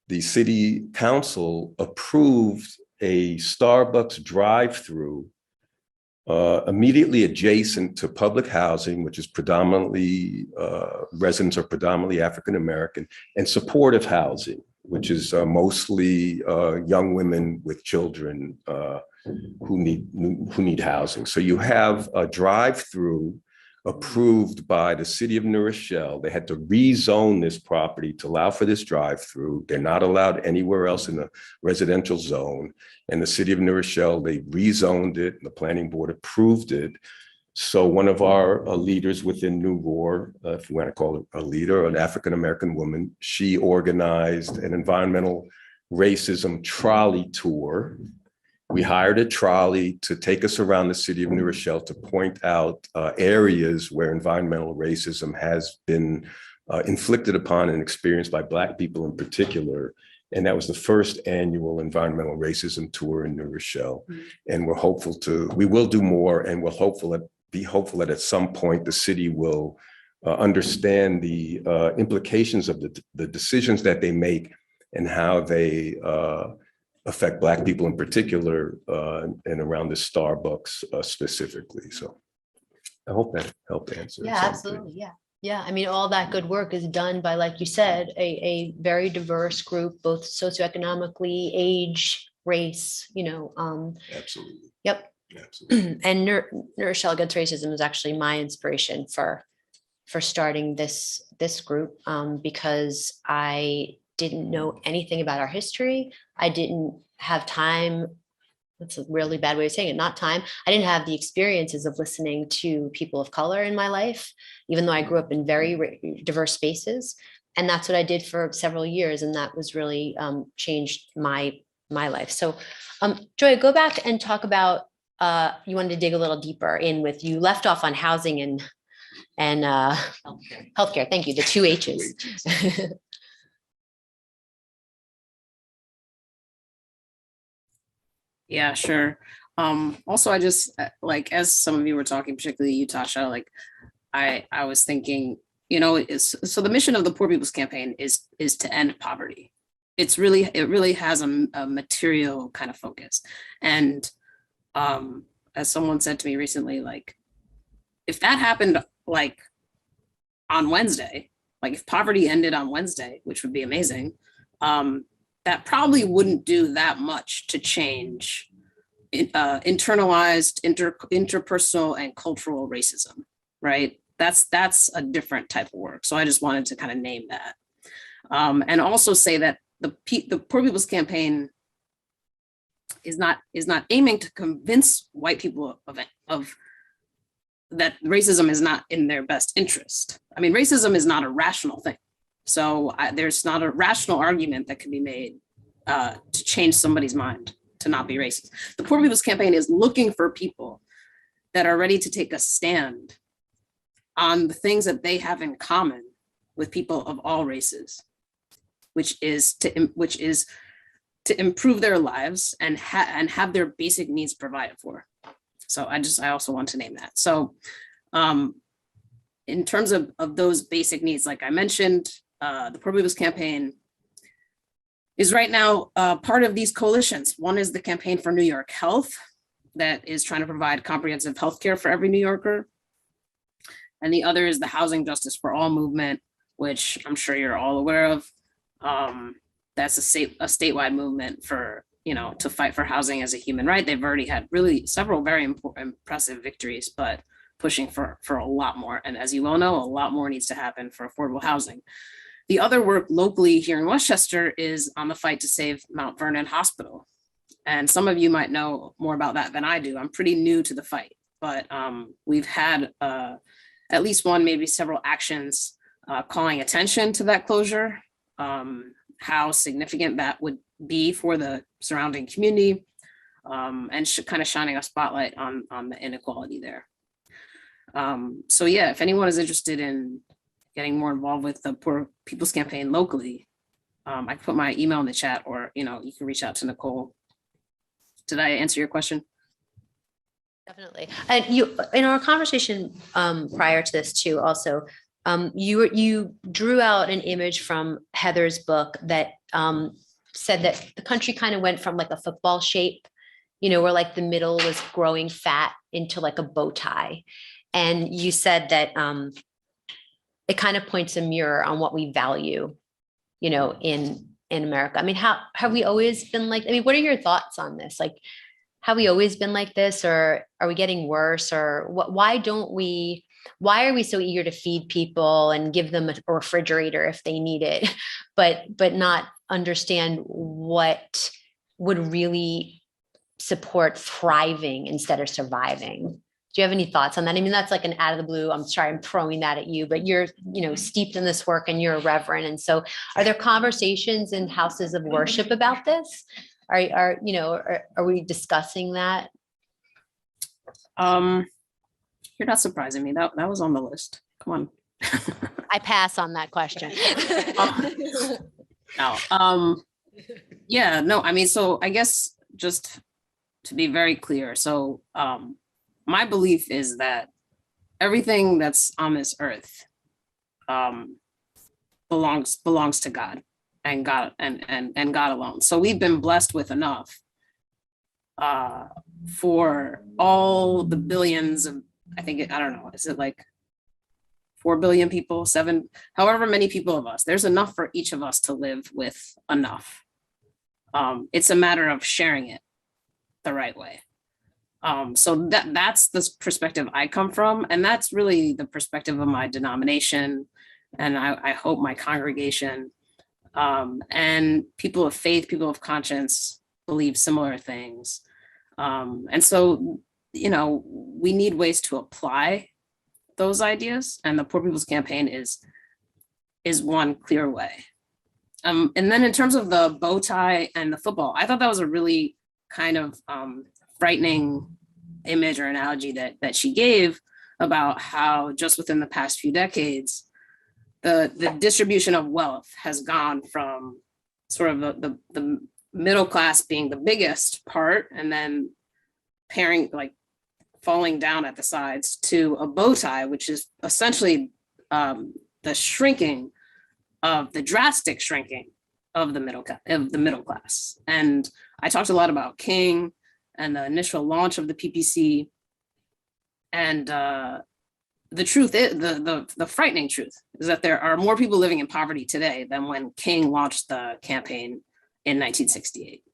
the city council approved a Starbucks drive-through immediately adjacent to public housing, which is predominantly, residents are predominantly African-American, and supportive housing, which is mostly young women with children who need housing. So you have a drive-through approved by the city of New Rochelle. They had to rezone this property to allow for this drive-through. They're not allowed anywhere else in the residential zone. And the city of New Rochelle, they rezoned it, and the planning board approved it. So one of our leaders within New Roar, if you want to call it a leader, an African-American woman, she organized an environmental racism trolley tour. We hired a trolley to take us around the city of New Rochelle to point out areas where environmental racism has been inflicted upon and experienced by Black people in particular. And that was the first annual environmental racism tour in New Rochelle. And we will do more, and be hopeful that at some point the city will understand the implications of the decisions that they make and how they affect Black people in particular, and around the Starbucks specifically. So I hope that helped answer. Yeah, absolutely. Yeah. Yeah. I mean, all that good work is done by, like you said, a very diverse group, both socioeconomically, age, race, Absolutely. Yep. Absolutely. And New Rochelle Against Racism is actually my inspiration for starting this group, because I didn't know anything about our history. I didn't have time that's a really bad way of saying it, not time. I didn't have the experiences of listening to people of color in my life, even though I grew up in very diverse spaces. And that's what I did for several years. And that was really changed my life. So Joya, go back and talk about, you wanted to dig a little deeper in with, you left off on housing and healthcare. Thank you. The two H's. Yeah, sure. Also, I just like, as some of you were talking, particularly you, Tasha, like I was thinking, you know, so the mission of the Poor People's Campaign is to end poverty. It really has a material kind of focus. And as someone said to me recently, like, if that happened like on Wednesday, like if poverty ended on Wednesday, which would be amazing, that probably wouldn't do that much to change internalized interpersonal and cultural racism, right? That's a different type of work. So I just wanted to kind of name that. And also say that the Poor People's Campaign is not aiming to convince white people of that racism is not in their best interest. I mean, racism is not a rational thing. So there's not a rational argument that can be made to change somebody's mind to not be racist. The Poor People's Campaign is looking for people that are ready to take a stand on the things that they have in common with people of all races, which is to improve their lives and have their basic needs provided for. So I also want to name that. So in terms of those basic needs, like I mentioned, the Poor People's Campaign is right now part of these coalitions. One is the Campaign for New York Health that is trying to provide comprehensive healthcare for every New Yorker. And the other is the Housing Justice for All movement, which I'm sure you're all aware of. That's a statewide movement for, you know, to fight for housing as a human right. They've already had really several very impressive victories, but pushing for a lot more. And as you well know, a lot more needs to happen for affordable housing. The other work locally here in Westchester is on the fight to save Mount Vernon Hospital. And some of you might know more about that than I do. I'm pretty new to the fight, but we've had at least one, maybe several actions calling attention to that closure, how significant that would be for the surrounding community, and kind of shining a spotlight on the inequality there. So yeah, if anyone is interested in getting more involved with the Poor People's Campaign locally, I can put my email in the chat, or you can reach out to Nicole. Did I answer your question? Definitely. And you, in our conversation prior to this too, also, you drew out an image from Heather's book that said that the country kind of went from like a football shape, where like the middle was growing fat into like a bow tie. And you said that it kind of points a mirror on what we value, in America. I mean, how have we always been like, what are your thoughts on this? Like, have we always been like this, or are we getting worse, or why are we so eager to feed people and give them a refrigerator if they need it, but not understand what would really support thriving instead of surviving? Do you have any thoughts on that? I mean, that's like an out of the blue. I'm sorry, I'm throwing that at you, but you're, steeped in this work and you're a reverend. And so are there conversations in houses of worship about this? Are we discussing that? You're not surprising me. That was on the list. Come on. I pass on that question. No. Yeah, no, I mean, so I guess just to be very clear. So my belief is that everything that's on this earth belongs to God and God and God alone. So we've been blessed with enough for all the billions of, I don't know, is it like 4 billion people, 7, however many people of us, there's enough for each of us to live with enough. It's a matter of sharing it the right way. So that's the perspective I come from. And that's really the perspective of my denomination. And I hope my congregation and people of faith, people of conscience believe similar things. And so, you know, we need ways to apply those ideas, and the Poor People's Campaign is one clear way. And then in terms of the bow tie and the football, I thought that was a really kind of frightening image or analogy that she gave about how just within the past few decades, the distribution of wealth has gone from sort of the middle class being the biggest part, and then falling down at the sides to a bow tie, which is essentially the drastic shrinking of the middle class. And I talked a lot about King and the initial launch of the PPC. And the truth is, the frightening truth is that there are more people living in poverty today than when King launched the campaign in 1968,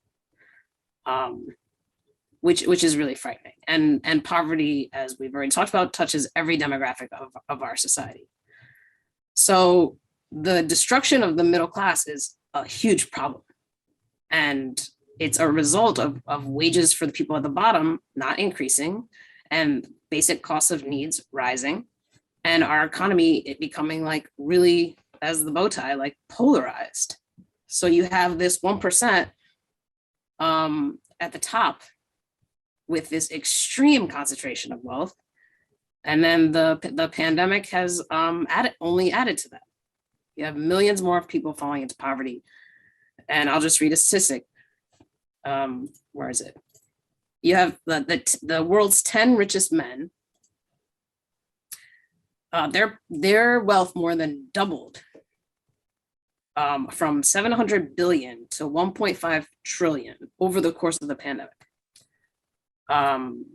which is really frightening. And poverty, as we've already talked about, touches every demographic of our society. So the destruction of the middle class is a huge problem. And it's a result of wages for the people at the bottom not increasing, and basic costs of needs rising, and our economy it becoming like really, as the bow tie, like polarized. So you have this 1% at the top with this extreme concentration of wealth. And then the pandemic has only added to that. You have millions more of people falling into poverty. And I'll just read a statistic. Where is it? You have the world's 10 richest men. Their wealth more than doubled from 700 billion to 1.5 trillion over the course of the pandemic.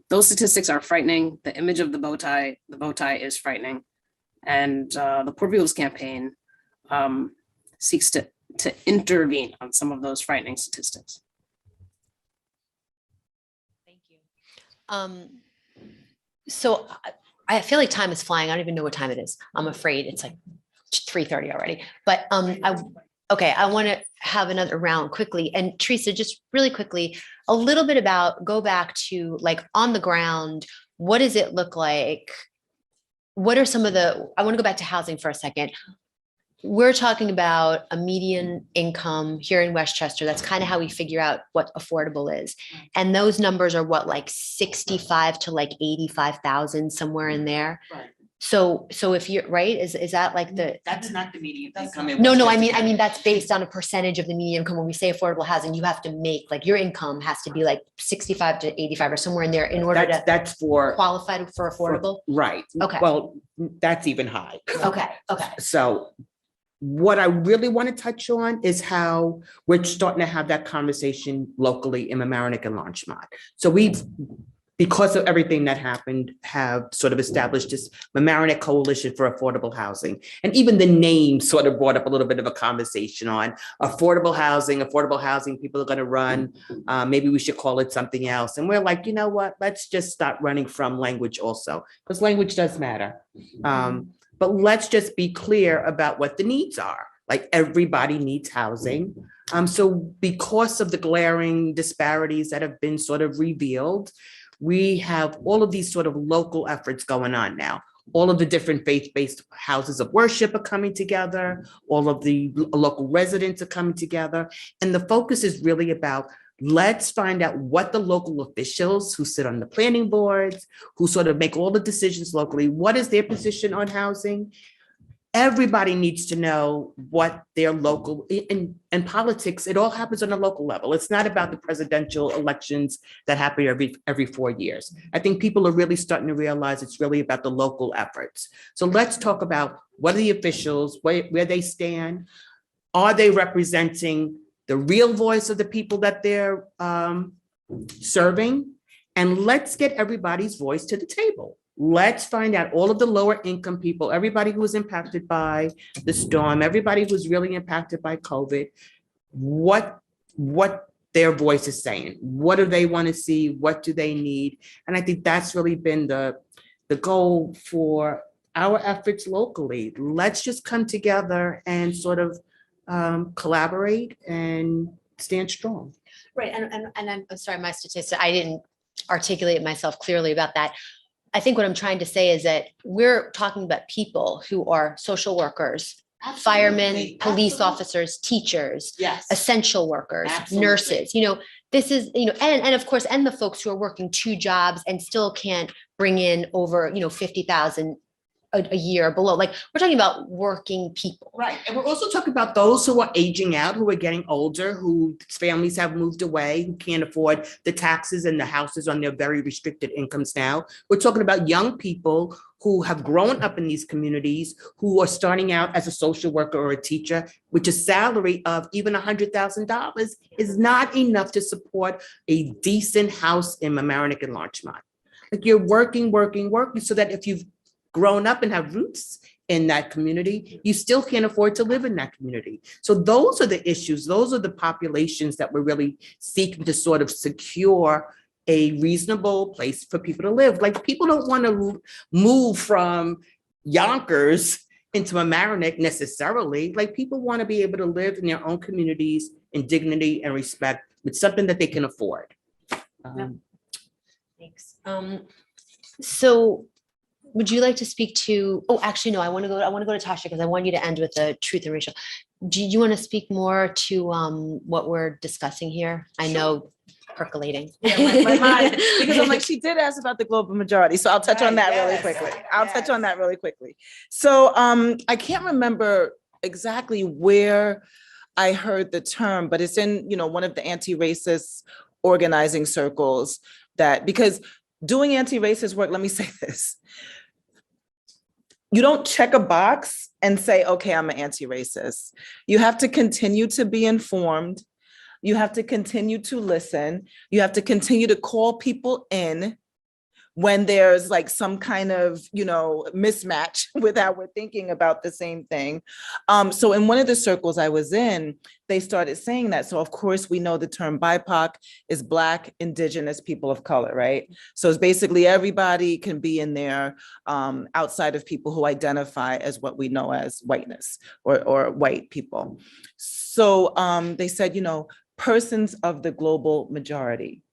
Those statistics are frightening. The image of the bow tie is frightening. And the Poor People's Campaign seeks to intervene on some of those frightening statistics. Thank you. So I feel like time is flying. I don't even know what time it is. I'm afraid it's like 3:30 already. But I want to have another round quickly. And Theresa, just really quickly, a little bit about, go back to like on the ground, what does it look like? What are some of I want to go back to housing for a second. We're talking about a median income here in Westchester. That's kind of how we figure out what affordable is. And those numbers are what, like 65 to like 85,000, somewhere in there. Right. So if you're right, is that like That's not the median income. no, I mean, that's based on a percentage of the median income. When we say affordable housing, you have to make, like, your income has to be like 65 to 85 or somewhere in there in order to That's for qualify for affordable. right. Okay. Well, that's even high. Okay. So what I really want to touch on is how we're starting to have that conversation locally in Mamaroneck and Larchmont. So we've, because of everything that happened, have sort of established this Mamaroneck Coalition for Affordable Housing. And even the name sort of brought up a little bit of a conversation on affordable housing, people are going to run. Maybe we should call it something else. And we're like, you know what, let's just start running from language also, because language does matter. But let's just be clear about what the needs are. Like, everybody needs housing. So because of the glaring disparities that have been sort of revealed, we have all of these sort of local efforts going on now. All of the different faith-based houses of worship are coming together. All of the local residents are coming together. And the focus is really about, let's find out what the local officials who sit on the planning boards, who sort of make all the decisions locally, what is their position on housing? Everybody needs to know what their local, in politics, it all happens on a local level. It's not about the presidential elections that happen every 4 years. I think people are really starting to realize it's really about the local efforts. So let's talk about what are the officials, where they stand. Are they representing the real voice of the people that they're serving? And let's get everybody's voice to the table. Let's find out all of the lower income people, everybody who was impacted by the storm, everybody who's really impacted by COVID, what their voice is saying. What do they want to see? What do they need? And I think that's really been the goal for our efforts locally. Let's just come together and sort of collaborate and stand strong. Right. And I'm sorry, my statistic, I didn't articulate myself clearly about that. I think what I'm trying to say is that we're talking about people who are social workers, firemen, police officers, teachers, Yes. essential workers, Absolutely. nurses, this is, and of course, and the folks who are working 2 jobs and still can't bring in over, 50,000 a year below. Like, we're talking about working people. Right. And we're also talking about those who are aging out, who are getting older, whose families have moved away, who can't afford the taxes and the houses on their very restricted incomes now. We're talking about young people who have grown up in these communities, who are starting out as a social worker or a teacher, which a salary of even $100,000 is not enough to support a decent house in Mamaroneck and Larchmont. Like, you're working, so that if you've grown up and have roots in that community, you still can't afford to live in that community. So those are the issues. Those are the populations that we're really seeking to sort of secure a reasonable place for people to live. Like, people don't want to move from Yonkers into Mamaroneck necessarily. Like, people want to be able to live in their own communities in dignity and respect with something that they can afford. Thanks. So would you like to speak to, actually, no, I want to go to Tasha, because I want you to end with the truth and racial. Do you want to speak more to what we're discussing here? I know, percolating. Yeah, my mind, because I'm like, she did ask about the global majority. So I'll touch on that really quickly. Touch on that really quickly. So I can't remember exactly where I heard the term, but it's in, one of the anti-racist organizing circles because doing anti-racist work, let me say this. You don't check a box and say, okay, I'm an anti-racist. You have to continue to be informed. You have to continue to listen. You have to continue to call people in when there's like some kind of, mismatch with how we're thinking about the same thing. So in one of the circles I was in, they started saying that. So of course we know the term BIPOC is Black, Indigenous, people of color, right? So it's basically everybody can be in there outside of people who identify as what we know as whiteness or white people. So they said, persons of the global majority.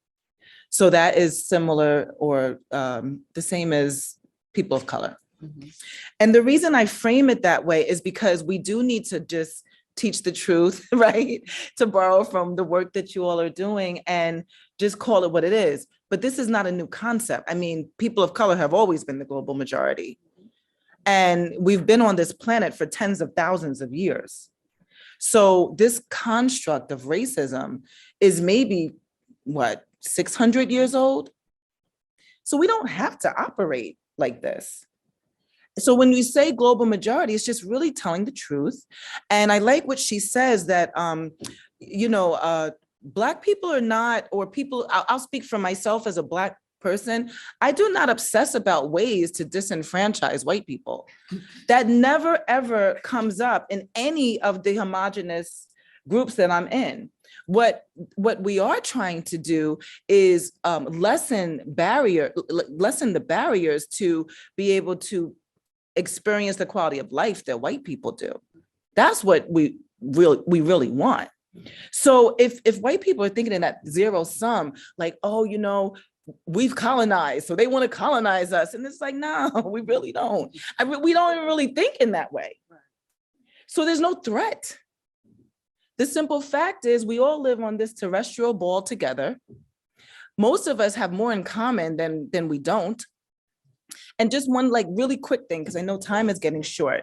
So that is similar or the same as people of color. Mm-hmm. And the reason I frame it that way is because we do need to just teach the truth, right? To borrow from the work that you all are doing and just call it what it is. But this is not a new concept. I mean, people of color have always been the global majority. And we've been on this planet for tens of thousands of years. So this construct of racism is maybe, 600 years old? So we don't have to operate like this. So when we say global majority, it's just really telling the truth. And I like what she says that, Black people are not, or people, I'll speak for myself as a Black person, I do not obsess about ways to disenfranchise white people. That never, ever comes up in any of the homogenous groups that I'm in. What we are trying to do is lessen the barriers to be able to experience the quality of life that white people do. That's what we really want. So if white people are thinking in that zero sum, like, we've colonized, so they want to colonize us, and it's like, no, we really don't. We don't even really think in that way. So there's no threat. The simple fact is we all live on this terrestrial ball together. Most of us have more in common than we don't. And just one really quick thing, because I know time is getting short.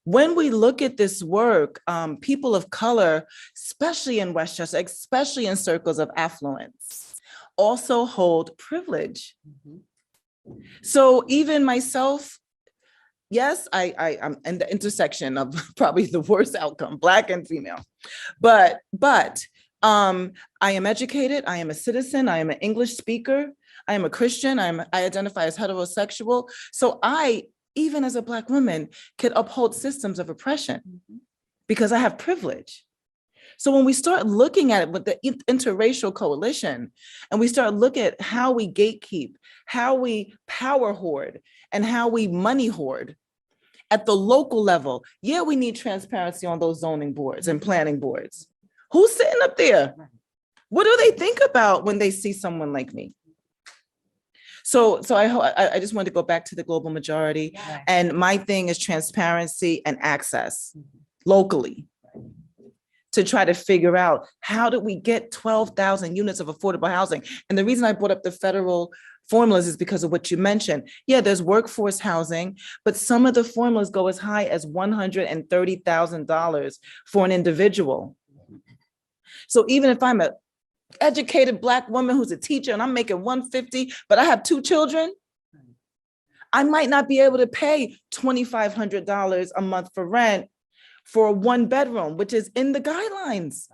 When we look at this work, people of color, especially in Westchester, especially in circles of affluence, also hold privilege. Mm-hmm. So even myself, yes, I'm in the intersection of probably the worst outcome, Black and female, but I am educated, I am a citizen, I am an English speaker, I am a Christian, I identify as heterosexual. So I, even as a Black woman, can uphold systems of oppression because I have privilege. So when we start looking at it with the interracial coalition, and we start looking at how we gatekeep, how we power hoard, and how we money hoard at the local level, yeah, we need transparency on those zoning boards and planning boards. Who's sitting up there? What do they think about when they see someone like me? So I just wanted to go back to the global majority. And my thing is transparency and access locally to try to figure out how did we get 12,000 units of affordable housing? And the reason I brought up the federal formulas is because of what you mentioned. Yeah, there's workforce housing, but some of the formulas go as high as $130,000 for an individual. So even if I'm an educated Black woman who's a teacher and I'm making $150, but I have 2 children, I might not be able to pay $2,500 a month for rent for a 1-bedroom, which is in the guidelines.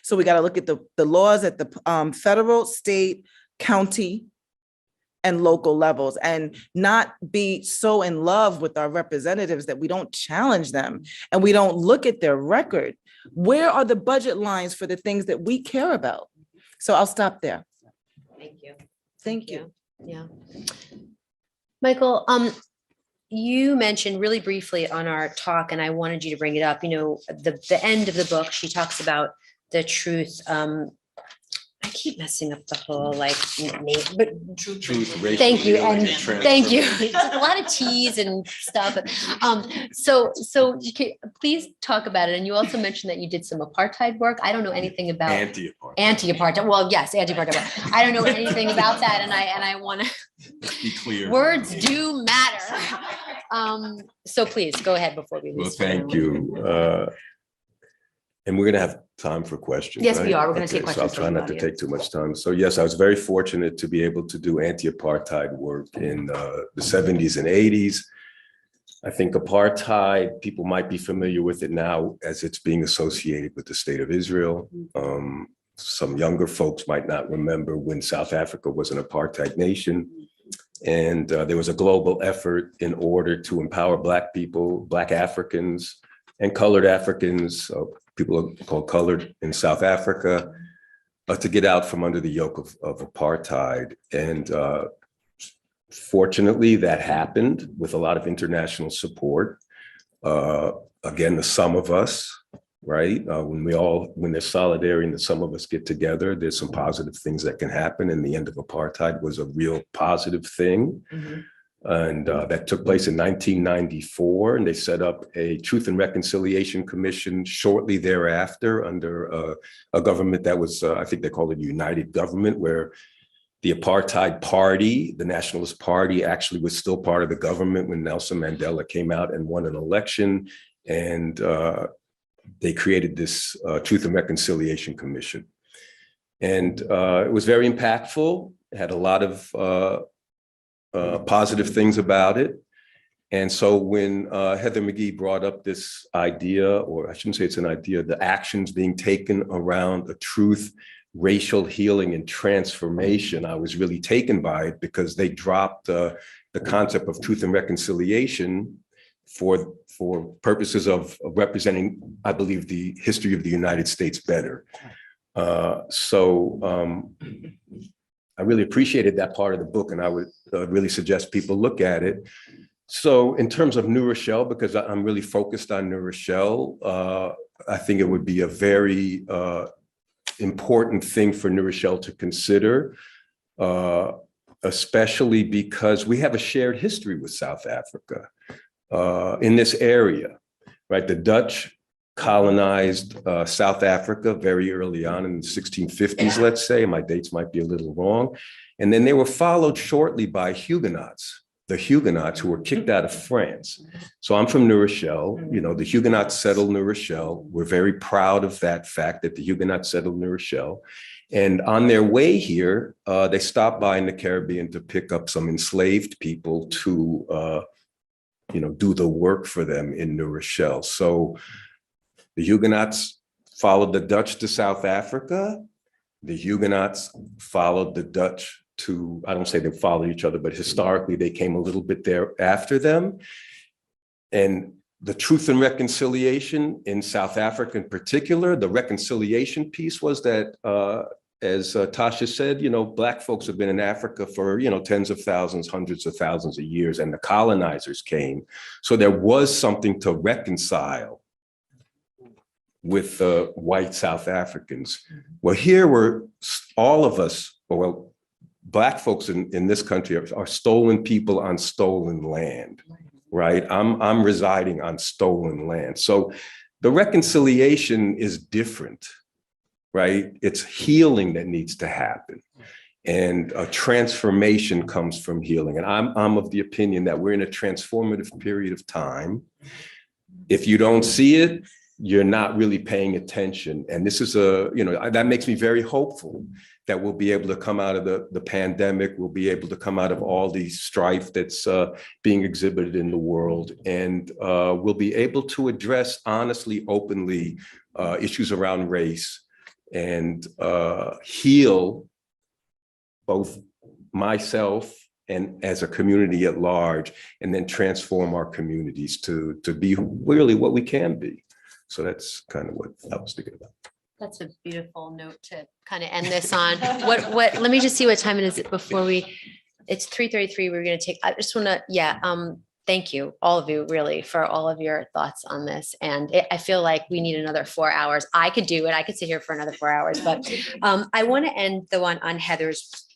So we got to look at the laws at the federal, state, county, and local levels, and not be so in love with our representatives that we don't challenge them and we don't look at their record. Where are the budget lines for the things that we care about? So I'll stop there. Thank you. Thank you. Yeah. Michael, you mentioned really briefly on our talk, and I wanted you to bring it up, the end of the book, she talks about the truth. I keep messing up the whole name, but Truth, thank you, and thank you. transformation. A lot of T's and stuff. So please talk about it. And you also mentioned that you did some apartheid work. I don't know anything about anti-apartheid. Well, yes, anti-apartheid. I don't know anything about that, and I want to be clear. Words do matter. So please go ahead before we lose. Well, thank you. And we're going to have time for questions. Yes, right? we are. We're going to take So questions. I'll try not to take too much time. So yes, I was very fortunate to be able to do anti-apartheid work in the 70s and 80s. I think apartheid, people might be familiar with it now as it's being associated with the state of Israel. Some younger folks might not remember when South Africa was an apartheid nation. And there was a global effort in order to empower Black people, Black Africans, and colored Africans, people are called colored in South Africa, to get out from under the yoke of apartheid. And fortunately, that happened with a lot of international support. Again, the sum of us, right? When there's solidarity and the sum of us get together, there's some positive things that can happen. And the end of apartheid was a real positive thing. Mm-hmm. And that took place in 1994, and they set up a Truth and Reconciliation Commission shortly thereafter under a government that was, I think they called it a united government, where the apartheid party, the Nationalist Party, actually was still part of the government when Nelson Mandela came out and won an election. And they created this Truth and Reconciliation Commission. And it was very impactful. It had a lot of positive things about it. And so when Heather McGhee brought up this idea, or I shouldn't say it's an idea, the actions being taken around a truth, racial healing and transformation, I was really taken by it because they dropped the concept of truth and reconciliation for purposes of representing, I believe, the history of the United States better. I really appreciated that part of the book, and I would really suggest people look at it. So in terms of New Rochelle, because I'm really focused on New Rochelle, I think it would be a very important thing for New Rochelle to consider, especially because we have a shared history with South Africa in this area, right? The Dutch colonized South Africa very early on in the 1650s, let's say. My dates might be a little wrong. And then they were followed shortly by Huguenots, the Huguenots who were kicked out of France. So I'm from New Rochelle. The Huguenots settled New Rochelle. We're very proud of that fact that the Huguenots settled New Rochelle. And on their way here, they stopped by in the Caribbean to pick up some enslaved people to, do the work for them in New Rochelle. So the Huguenots followed the Dutch to South Africa. The Huguenots followed the Dutch to, I don't say they followed each other, but historically they came a little bit there after them. And the truth and reconciliation in South Africa in particular, the reconciliation piece was that, as Tasha said, Black folks have been in Africa for, tens of thousands, hundreds of thousands of years, and the colonizers came. So there was something to reconcile with white South Africans. Well, here were all of us, well, Black folks in this country are stolen people on stolen land, right? I'm residing on stolen land. So the reconciliation is different, right? It's healing that needs to happen. And a transformation comes from healing. And I'm of the opinion that we're in a transformative period of time. If you don't see it, you're not really paying attention. And this is that makes me very hopeful that we'll be able to come out of the pandemic. We'll be able to come out of all the strife that's being exhibited in the world. And we'll be able to address honestly, openly, issues around race and heal both myself and as a community at large, and then transform our communities to be really what we can be. So that's kind of what I was thinking about. That's a beautiful note to kind of end this on. What, let me just see what time it is before it's 3:33. We're going to take, I just want to, thank you, all of you really, for all of your thoughts on this. And I feel like we need another 4 hours. I could do it. I could sit here for another 4 hours, but I want to end the one on Heather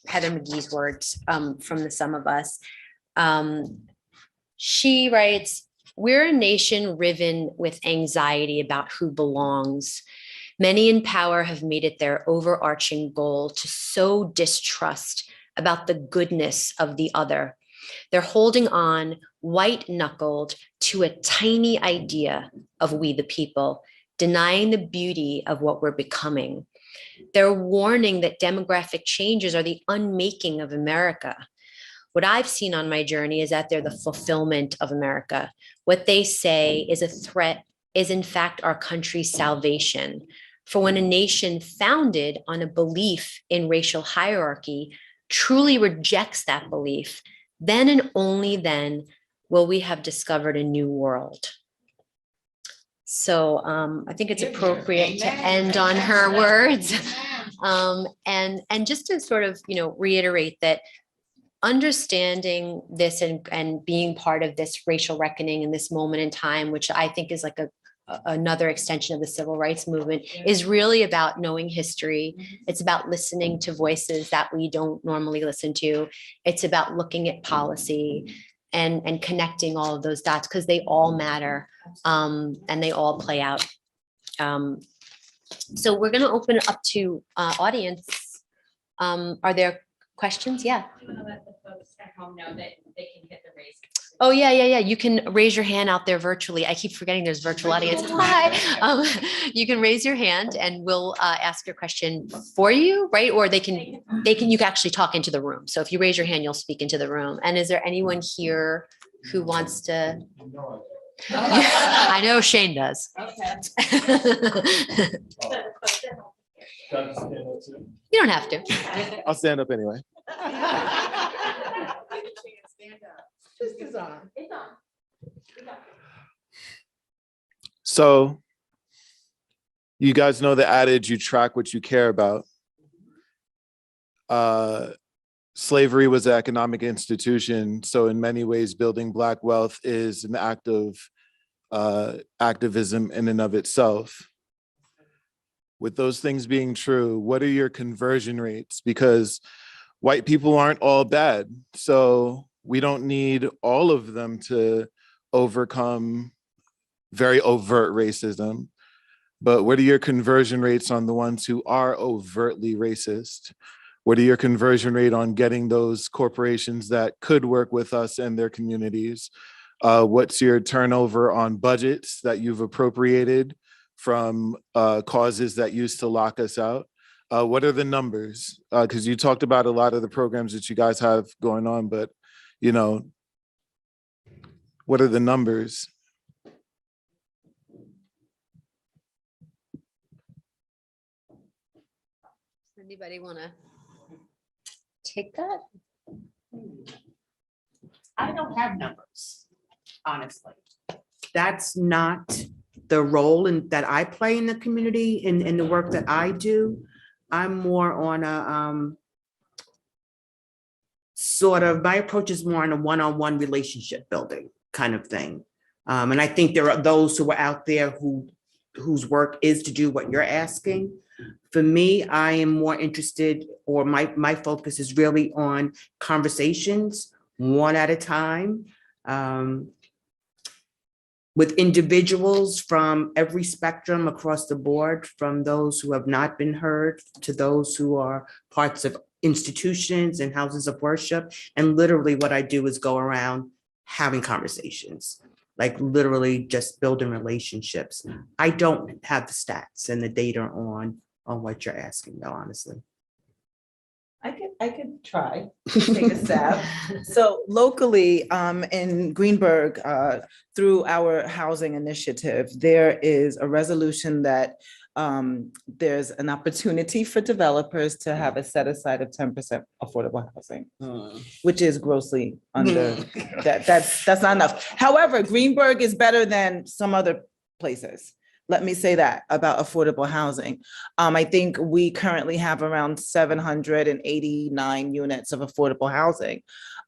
McGee's words from the Sum of Us. She writes, "We're a nation riven with anxiety about who belongs. Many in power have made it their overarching goal to sow distrust about the goodness of the other. They're holding on white-knuckled to a tiny idea of we the people, denying the beauty of what we're becoming. They're warning that demographic changes are the unmaking of America. What I've seen on my journey is that they're the fulfillment of America. What they say is a threat is in fact our country's salvation. For when a nation founded on a belief in racial hierarchy truly rejects that belief, then and only then will we have discovered a new world." So I think it's appropriate to end on her words. And just to sort of, reiterate that understanding this and being part of this racial reckoning in this moment in time, which I think is like another extension of the civil rights movement, is really about knowing history. It's about listening to voices that we don't normally listen to. It's about looking at policy and connecting all of those dots because they all matter and they all play out. So we're going to open it up to audience. Are there questions? Yeah. I'm gonna let the folks at home know that they can hit the raise. Oh, yeah. You can raise your hand out there virtually. I keep forgetting there's virtual audience. Hi. You can raise your hand and we'll ask your question for you, right? Or you can actually talk into the room. So if you raise your hand, you'll speak into the room. And is there anyone here who wants to? I know Shane does. Okay. You don't have to. I'll stand up anyway. So you guys know the adage, you track what you care about. Slavery was an economic institution. So in many ways, building Black wealth is an act of activism in and of itself. With those things being true, what are your conversion rates? Because white people aren't all bad. So we don't need all of them to overcome very overt racism. But what are your conversion rates on the ones who are overtly racist? What are your conversion rate on getting those corporations that could work with us and their communities? What's your turnover on budgets that you've appropriated from causes that used to lock us out? What are the numbers? Because you talked about a lot of the programs that you guys have going on, but what are the numbers? Anybody want to take that? I don't have numbers, honestly. That's not the role that I play in the community, in the work that I do. I'm more on a my approach is more on a one-on-one relationship building kind of thing. And I think there are those who are out there who whose work is to do what you're asking. For me, I am more interested, or my focus is really on conversations, one at a time, with individuals from every spectrum across the board, from those who have not been heard to those who are parts of institutions and houses of worship. And literally what I do is go around having conversations, like literally just building relationships. I don't have the stats and the data on what you're asking, though, honestly. I could try, take a stab. So locally, in Greenberg, through our housing initiative, there is a resolution that there's an opportunity for developers to have a set aside of 10% affordable housing, which is grossly under that's not enough. However, Greenberg is better than some other places. Let me say that about affordable housing. I think we currently have around 789 units of affordable housing.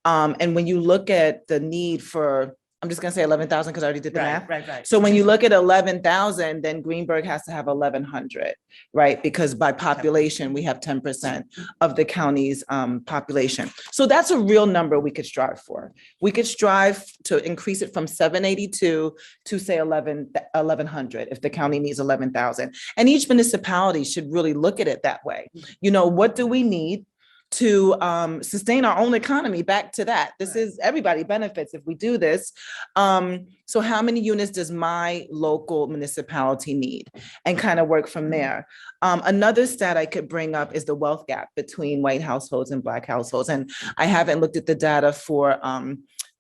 And when you look at the need for, I'm just gonna say 11,000 because I already did the math. Right. So when you look at 11,000, then Greenberg has to have 1,100, right? Because by population, we have 10% of the county's population. So that's a real number we could strive for. We could strive to increase it from 782 to say 1,100 if the county needs 11,000. And each municipality should really look at it that way. You know, what do we need to sustain our own economy? Back to that. This is, everybody benefits if we do this. So how many units does my local municipality need? And kind of work from there. Another stat I could bring up is the wealth gap between white households and Black households. And I haven't looked at the data for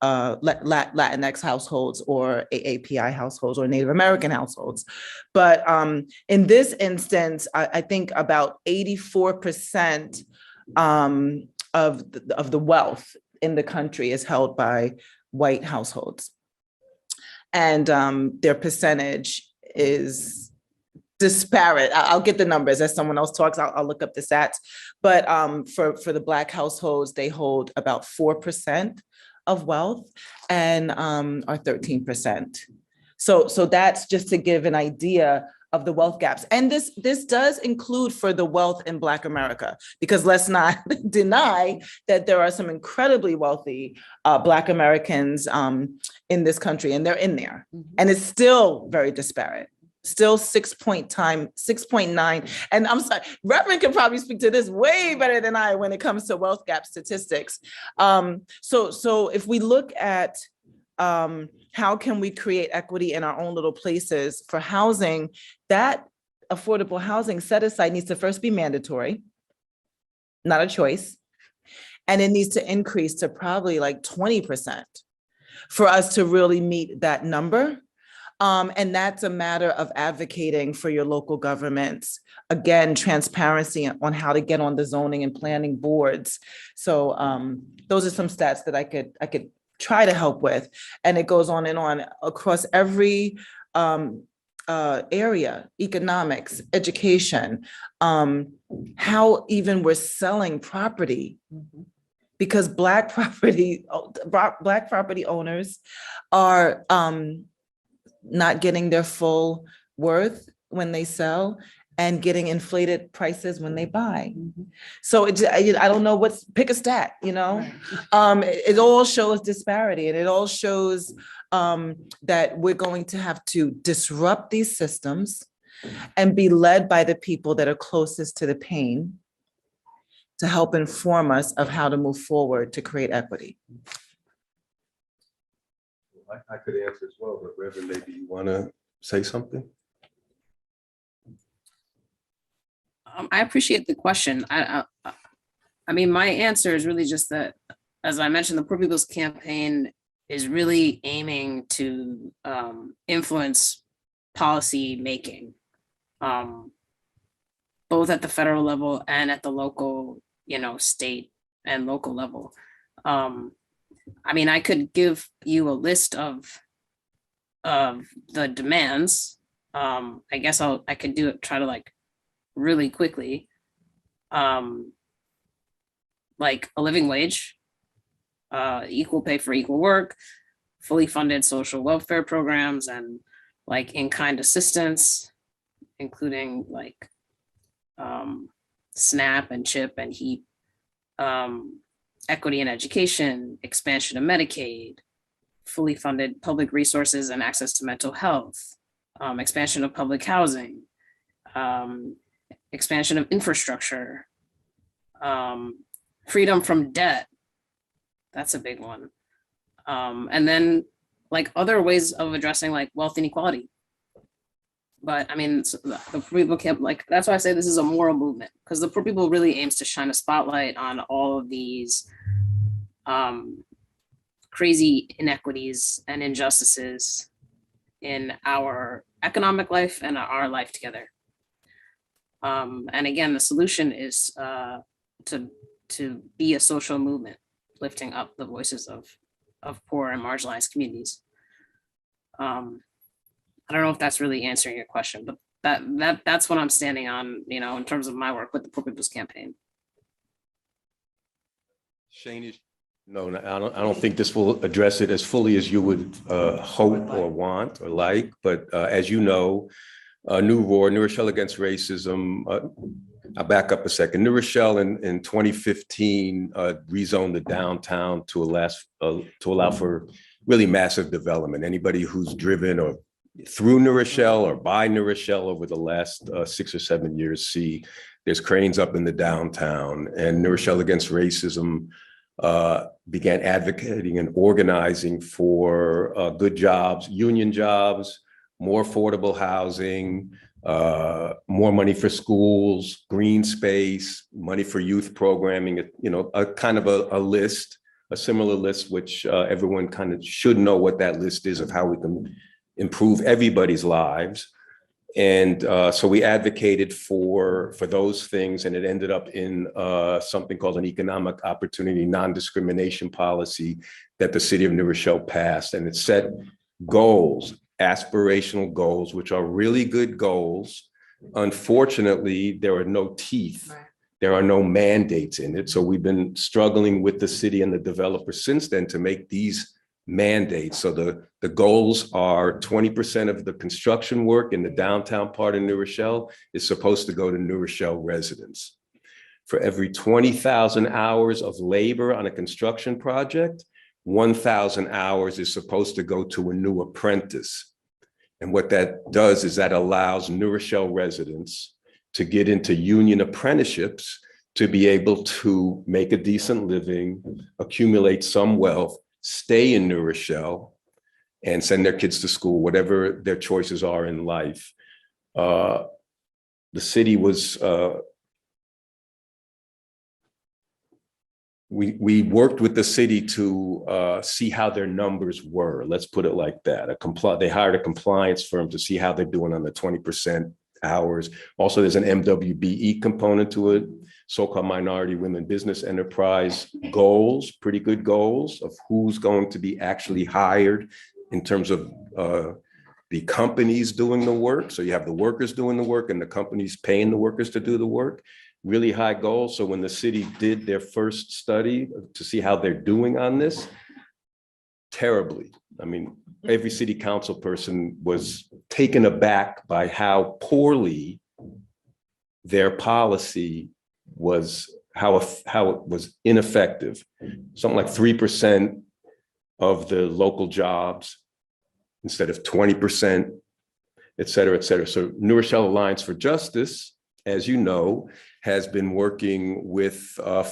Latinx households or AAPI households or Native American households. But in this instance, I think about 84% of the wealth in the country is held by white households. And their percentage is disparate. I'll get the numbers as someone else talks. I'll look up the stats. But for the Black households, they hold about 4% of wealth and are 13%. So that's just to give an idea of the wealth gaps. And this does include for the wealth in Black America, because let's not deny that there are some incredibly wealthy Black Americans in this country, and they're in there. And it's still very disparate. Still 6.9. And I'm sorry, Reverend can probably speak to this way better than I when it comes to wealth gap statistics. So if we look at how can we create equity in our own little places for housing, that affordable housing set aside needs to first be mandatory, not a choice. And it needs to increase to probably like 20% for us to really meet that number. And that's a matter of advocating for your local governments. Again, transparency on how to get on the zoning and planning boards. So those are some stats that I could try to help with. And it goes on and on across every area: economics, education, how even we're selling property. Because Black property owners are not getting their full worth when they sell and getting inflated prices when they buy. So I don't know pick a stat, you know? It all shows disparity, and it all shows that we're going to have to disrupt these systems and be led by the people that are closest to the pain to help inform us of how to move forward to create equity. I could answer as well, but Reverend, maybe you want to say something? I appreciate the question. I mean, my answer is really just that, as I mentioned, the Poor People's Campaign is really aiming to influence policy making, both at the federal level and at the local, state and local level. I mean, I could give you a list of the demands. I guess I could try to really quickly, like a living wage, equal pay for equal work, fully funded social welfare programs, and in-kind assistance, including like SNAP and CHIP and HEAP, equity in education, expansion of Medicaid, fully funded public resources and access to mental health, expansion of public housing, expansion of infrastructure, freedom from debt. That's a big one. And then like other ways of addressing like wealth inequality. But I mean, the Poor People Camp, like, that's why I say this is a moral movement, because the Poor People really aims to shine a spotlight on all of these crazy inequities and injustices in our economic life and our life together. And again, the solution is to be a social movement, lifting up the voices of poor and marginalized communities. I don't know if that's really answering your question, but that's what I'm standing on, you know, in terms of my work with the Poor People's Campaign. Shane, no, I don't think this will address it as fully as you would hope or want or like, but as you know, New Rochelle Against Racism, I'll back up a second. New Rochelle in 2015 rezoned the downtown to allow for really massive development. Anybody who's driven or through New Rochelle or by New Rochelle over the last 6 or 7 years see there's cranes up in the downtown, and New Rochelle Against Racism began advocating and organizing for good jobs, union jobs, more affordable housing, more money for schools, green space, money for youth programming, you know, a kind of a list, a similar list, which everyone kind of should know what that list is of how we can improve everybody's lives. And so we advocated for those things, and it ended up in something called an economic opportunity non-discrimination policy that the city of New Rochelle passed. And it set goals, aspirational goals, which are really good goals. Unfortunately, there are no teeth. Right. There are no mandates in it. So we've been struggling with the city and the developer since then to make these mandates. So the goals are 20% of the construction work in the downtown part of New Rochelle is supposed to go to New Rochelle residents. For every 20,000 hours of labor on a construction project, 1,000 hours is supposed to go to a new apprentice. And what that does is that allows New Rochelle residents to get into union apprenticeships to be able to make a decent living, accumulate some wealth, stay in New Rochelle, and send their kids to school, whatever their choices are in life. The city was, we worked with the city to see how their numbers were. Let's put it like that. They hired a compliance firm to see how they're doing on the 20% hours. Also, there's an MWBE component to it, so-called minority women business enterprise goals, pretty good goals of who's going to be actually hired in terms of the companies doing the work. So you have the workers doing the work and the companies paying the workers to do the work. Really high goals. So when the city did their first study to see how they're doing on this, terribly. I mean, every city council person was taken aback by how poorly their policy was, how it was ineffective. Something like 3% of the local jobs instead of 20%, et cetera, et cetera. So New Rochelle Alliance for Justice, as you know, has been working with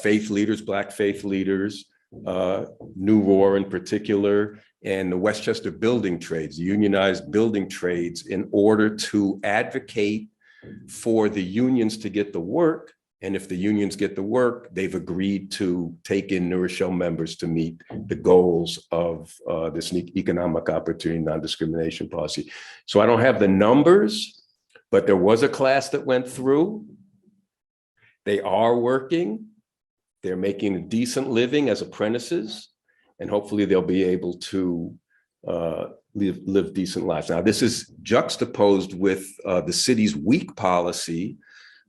faith leaders, Black faith leaders, New Roar in particular, and the Westchester building trades, the unionized building trades, in order to advocate for the unions to get the work. And if the unions get the work, they've agreed to take in New Rochelle members to meet the goals of this economic opportunity non-discrimination policy. So I don't have the numbers, but there was a class that went through. They are working. They're making a decent living as apprentices, and hopefully they'll be able to live decent lives. Now, this is juxtaposed with the city's weak policy,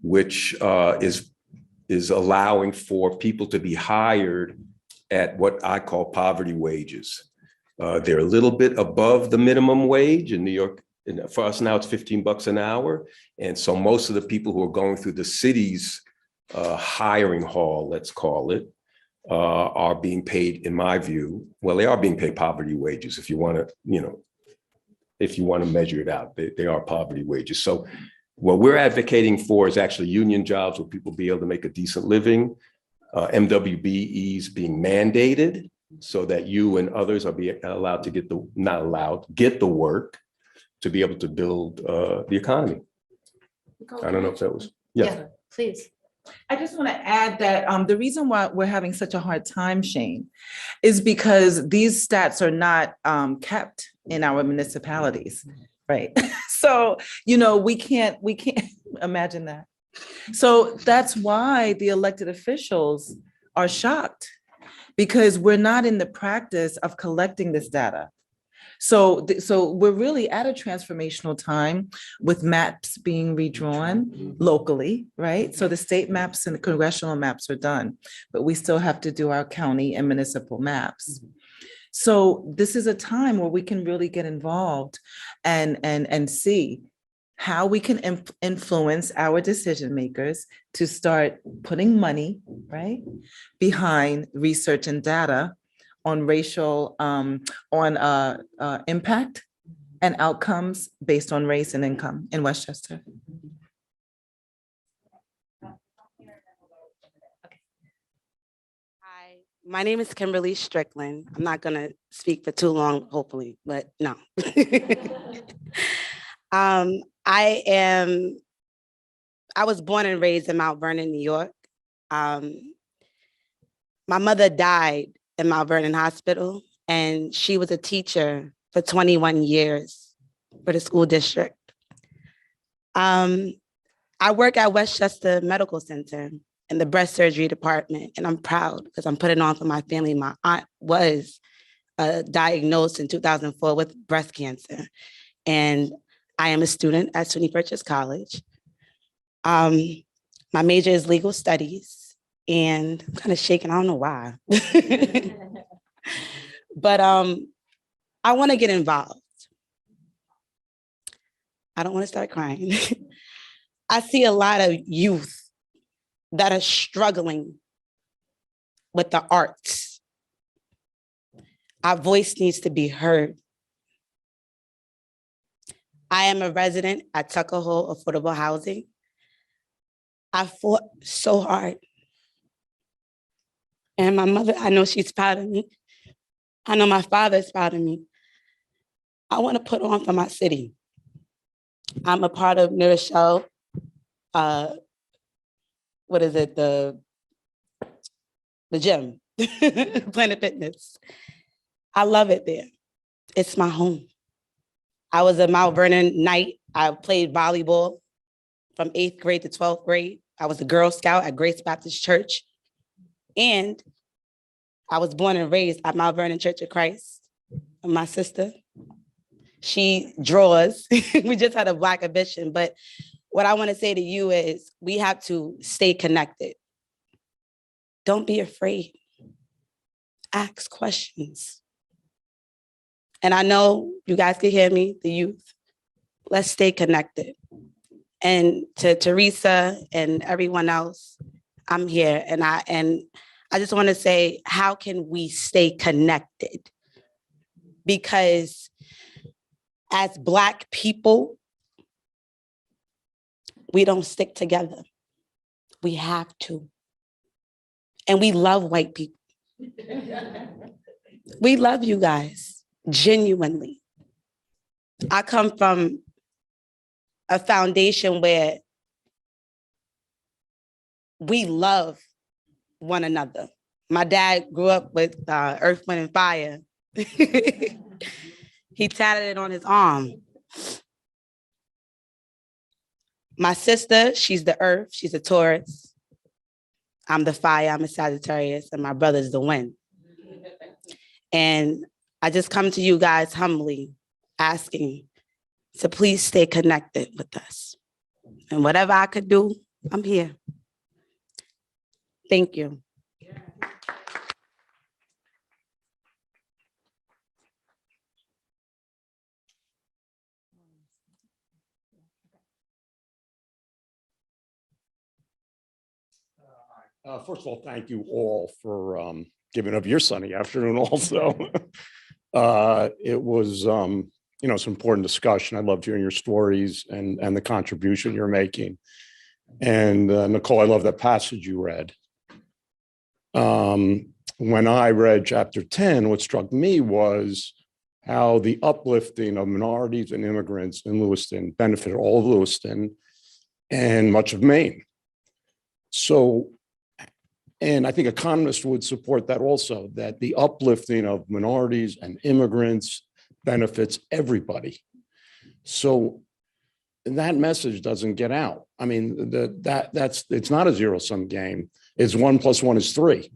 which is allowing for people to be hired at what I call poverty wages. They're a little bit above the minimum wage. In New York And for us now, it's $15 an hour. And so most of the people who are going through the city's hiring hall, let's call it, are being paid, in my view, well, they are being paid poverty wages. If you want to, if you want to measure it out, they are poverty wages. So what we're advocating for is actually union jobs where people be able to make a decent living, MWBEs being mandated so that you and others are being allowed to get get the work to be able to build the economy. I don't know if that was, yeah. Please. I just want to add that the reason why we're having such a hard time, Shane, is because these stats are not kept in our municipalities, right? So, we can't imagine that. So that's why the elected officials are shocked, because we're not in the practice of collecting this data. So we're really at a transformational time with maps being redrawn locally, right? So the state maps and the congressional maps are done, but we still have to do our county and municipal maps. So this is a time where we can really get involved and see how we can influence our decision makers to start putting money, right, behind research and data on racial, impact and outcomes based on race and income in Westchester. Hi, my name is Kimberly Strickland. I'm not gonna speak for too long, hopefully, but no. I was born and raised in Mount Vernon, New York. My mother died in Mount Vernon Hospital, and she was a teacher for 21 years for the school district. I work at Westchester Medical Center in the breast surgery department, and I'm proud because I'm putting on for my family. My aunt was diagnosed in 2004 with breast cancer, and I am a student at SUNY Purchase College. My major is legal studies, and I'm kind of shaking, I don't know why. But I want to get involved. I don't want to start crying. I see a lot of youth that are struggling with the arts. Our voice needs to be heard. I am a resident at Tucker Hole Affordable Housing. I fought so hard. And my mother, I know she's proud of me. I know my father is proud of me. I want to put on for my city. I'm a part of New Rochelle. What is it? The gym, Planet Fitness. I love it there. It's my home. I was a Mount Vernon Knight. I played volleyball from 8th grade to 12th grade. I was a Girl Scout at Grace Baptist Church. And I was born and raised at Mount Vernon Church of Christ. And my sister, she draws. We just had a Black ambition. But what I want to say to you is we have to stay connected. Don't be afraid. Ask questions. And I know you guys can hear me, the youth. Let's stay connected. And to Theresa and everyone else, I'm here. And I just want to say, how can we stay connected? Because as Black people, we don't stick together. We have to. And we love white people. We love you guys, genuinely. I come from a foundation where we love one another. My dad grew up with Earth, Wind, and Fire. He tatted it on his arm. My sister, she's the Earth, she's a Taurus. I'm the Fire, I'm a Sagittarius, and my brother's the Wind. And I just come to you guys humbly, asking to please stay connected with us. And whatever I could do, I'm here. Thank you. First of all, thank you all for giving up your sunny afternoon also. It was, it's an important discussion. I loved hearing your stories and the contribution you're making. And Nicole, I love that passage you read. When I read chapter 10, what struck me was how the uplifting of minorities and immigrants in Lewiston benefited all of Lewiston and much of Maine. So, and I think economists would support that also, that the uplifting of minorities and immigrants benefits everybody. So that message doesn't get out. I mean, it's not a zero-sum game. It's 1 + 1 is 3.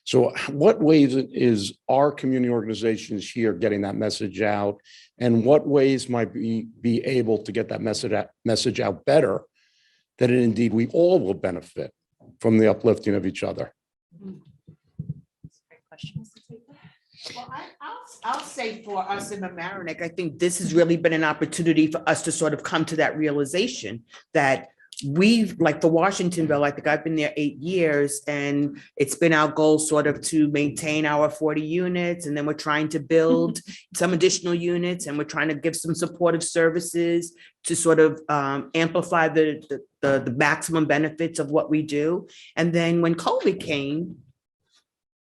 So what ways is our community organizations here getting that message out? And what ways might be able to get that message out better, that indeed we all will benefit from the uplifting of each other? Great question. Well, I'll say for us in Mamaroneck, I think this has really been an opportunity for us to sort of come to that realization that we've, like for Washingtonville, I think I've been there 8 years, and it's been our goal sort of to maintain our 40 units. And then we're trying to build some additional units, and we're trying to give some supportive services to sort of amplify the maximum benefits of what we do. And then when COVID came,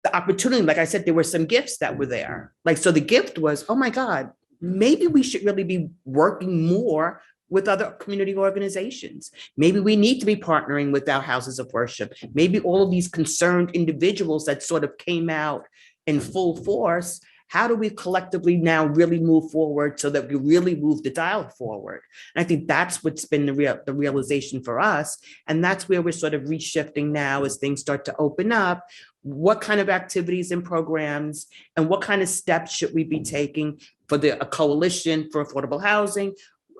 the opportunity, like I said, there were some gifts that were there. Like, so the gift was, oh my God, maybe we should really be working more with other community organizations. Maybe we need to be partnering with our houses of worship. Maybe all of these concerned individuals that sort of came out in full force, how do we collectively now really move forward so that we really move the dial forward? And I think that's what's been the realization for us. And that's where we're sort of reshifting now as things start to open up. What kind of activities and programs and what kind of steps should we be taking for a coalition for affordable housing?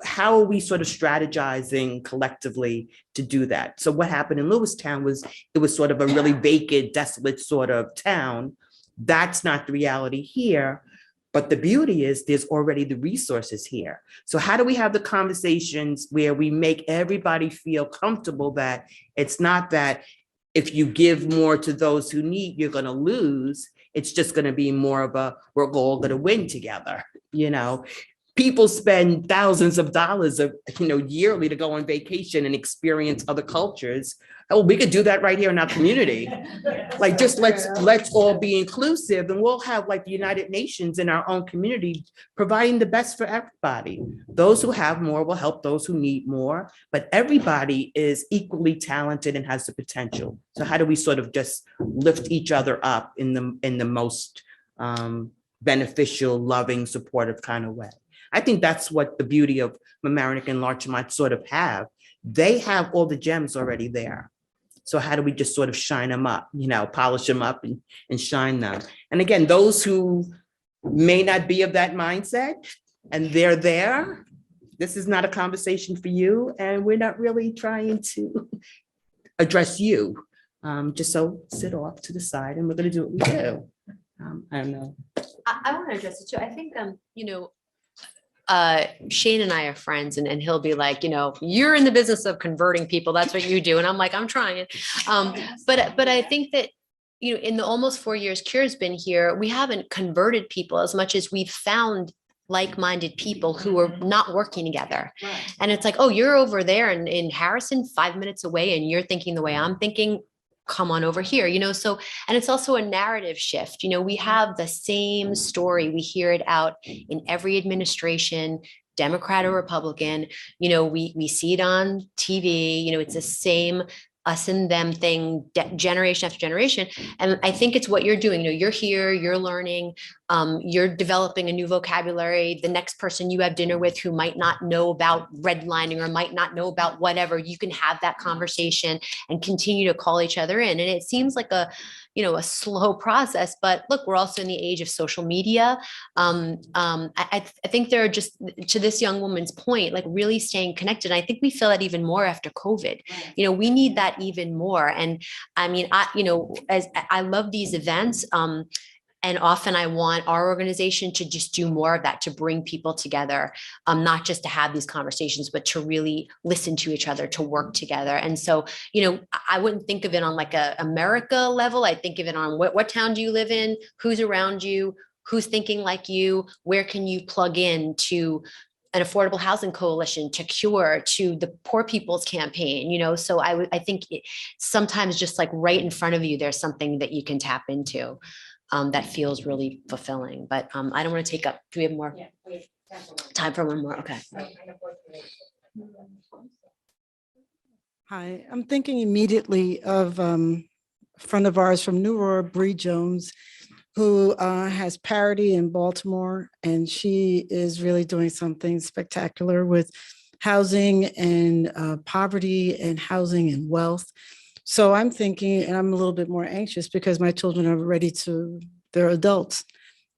How are we sort of strategizing collectively to do that? So what happened in Lewistown was it was sort of a really vacant, desolate sort of town. That's not the reality here. But the beauty is there's already the resources here. So how do we have the conversations where we make everybody feel comfortable that it's not that if you give more to those who need, you're going to lose. It's just going to be more of a, we're all going to win together, you know? People spend thousands of dollars yearly to go on vacation and experience other cultures. Oh, we could do that right here in our community. Like, just let's all be inclusive, and we'll have like the United Nations in our own community providing the best for everybody. Those who have more will help those who need more, but everybody is equally talented and has the potential. So how do we sort of just lift each other up in the most beneficial, loving, supportive kind of way? I think that's what the beauty of Mamaroneck and Larchmont sort of have. They have all the gems already there. So how do we just sort of shine them up, polish them up and shine them? And again, those who may not be of that mindset and they're there, this is not a conversation for you. And we're not really trying to address you. Just so sit off to the side and we're going to do what we do. I don't know. I want to address it too. I think, Shane and I are friends, and he'll be like, you're in the business of converting people. That's what you do. And I'm like, I'm trying. But I think that, in the almost 4 years Kira's been here, we haven't converted people as much as we've found like-minded people who are not working together. Right. And it's like, oh, you're over there in Harrison, 5 minutes away, and you're thinking the way I'm thinking. Come on over here, so, and it's also a narrative shift. We have the same story. We hear it out in every administration, Democrat or Republican, we see it on TV, it's the same us and them thing, generation after generation. And I think it's what you're doing. You're here, you're learning, you're developing a new vocabulary. The next person you have dinner with who might not know about redlining or might not know about whatever, you can have that conversation and continue to call each other in. And it seems like a slow process, but look, we're also in the age of social media. I think they're just, to this young woman's point, like really staying connected. I think we feel that even more after COVID. We need that even more. And I mean, as I love these events. And often I want our organization to just do more of that, to bring people together, not just to have these conversations, but to really listen to each other, to work together. And so, I wouldn't think of it on like a America level. I think of it on what town do you live in, who's around you, who's thinking like you, where can you plug in to an affordable housing coalition, to Cure, to the Poor People's Campaign, so I think sometimes just like right in front of you, there's something that you can tap into that feels really fulfilling. But I don't want to take up, do we have more time for one more? Okay. Hi, I'm thinking immediately of a friend of ours from New Aurora, Bree Jones, who has Parity in Baltimore, and she is really doing something spectacular with housing and poverty and housing and wealth. So I'm thinking, and I'm a little bit more anxious because my children are they're adults,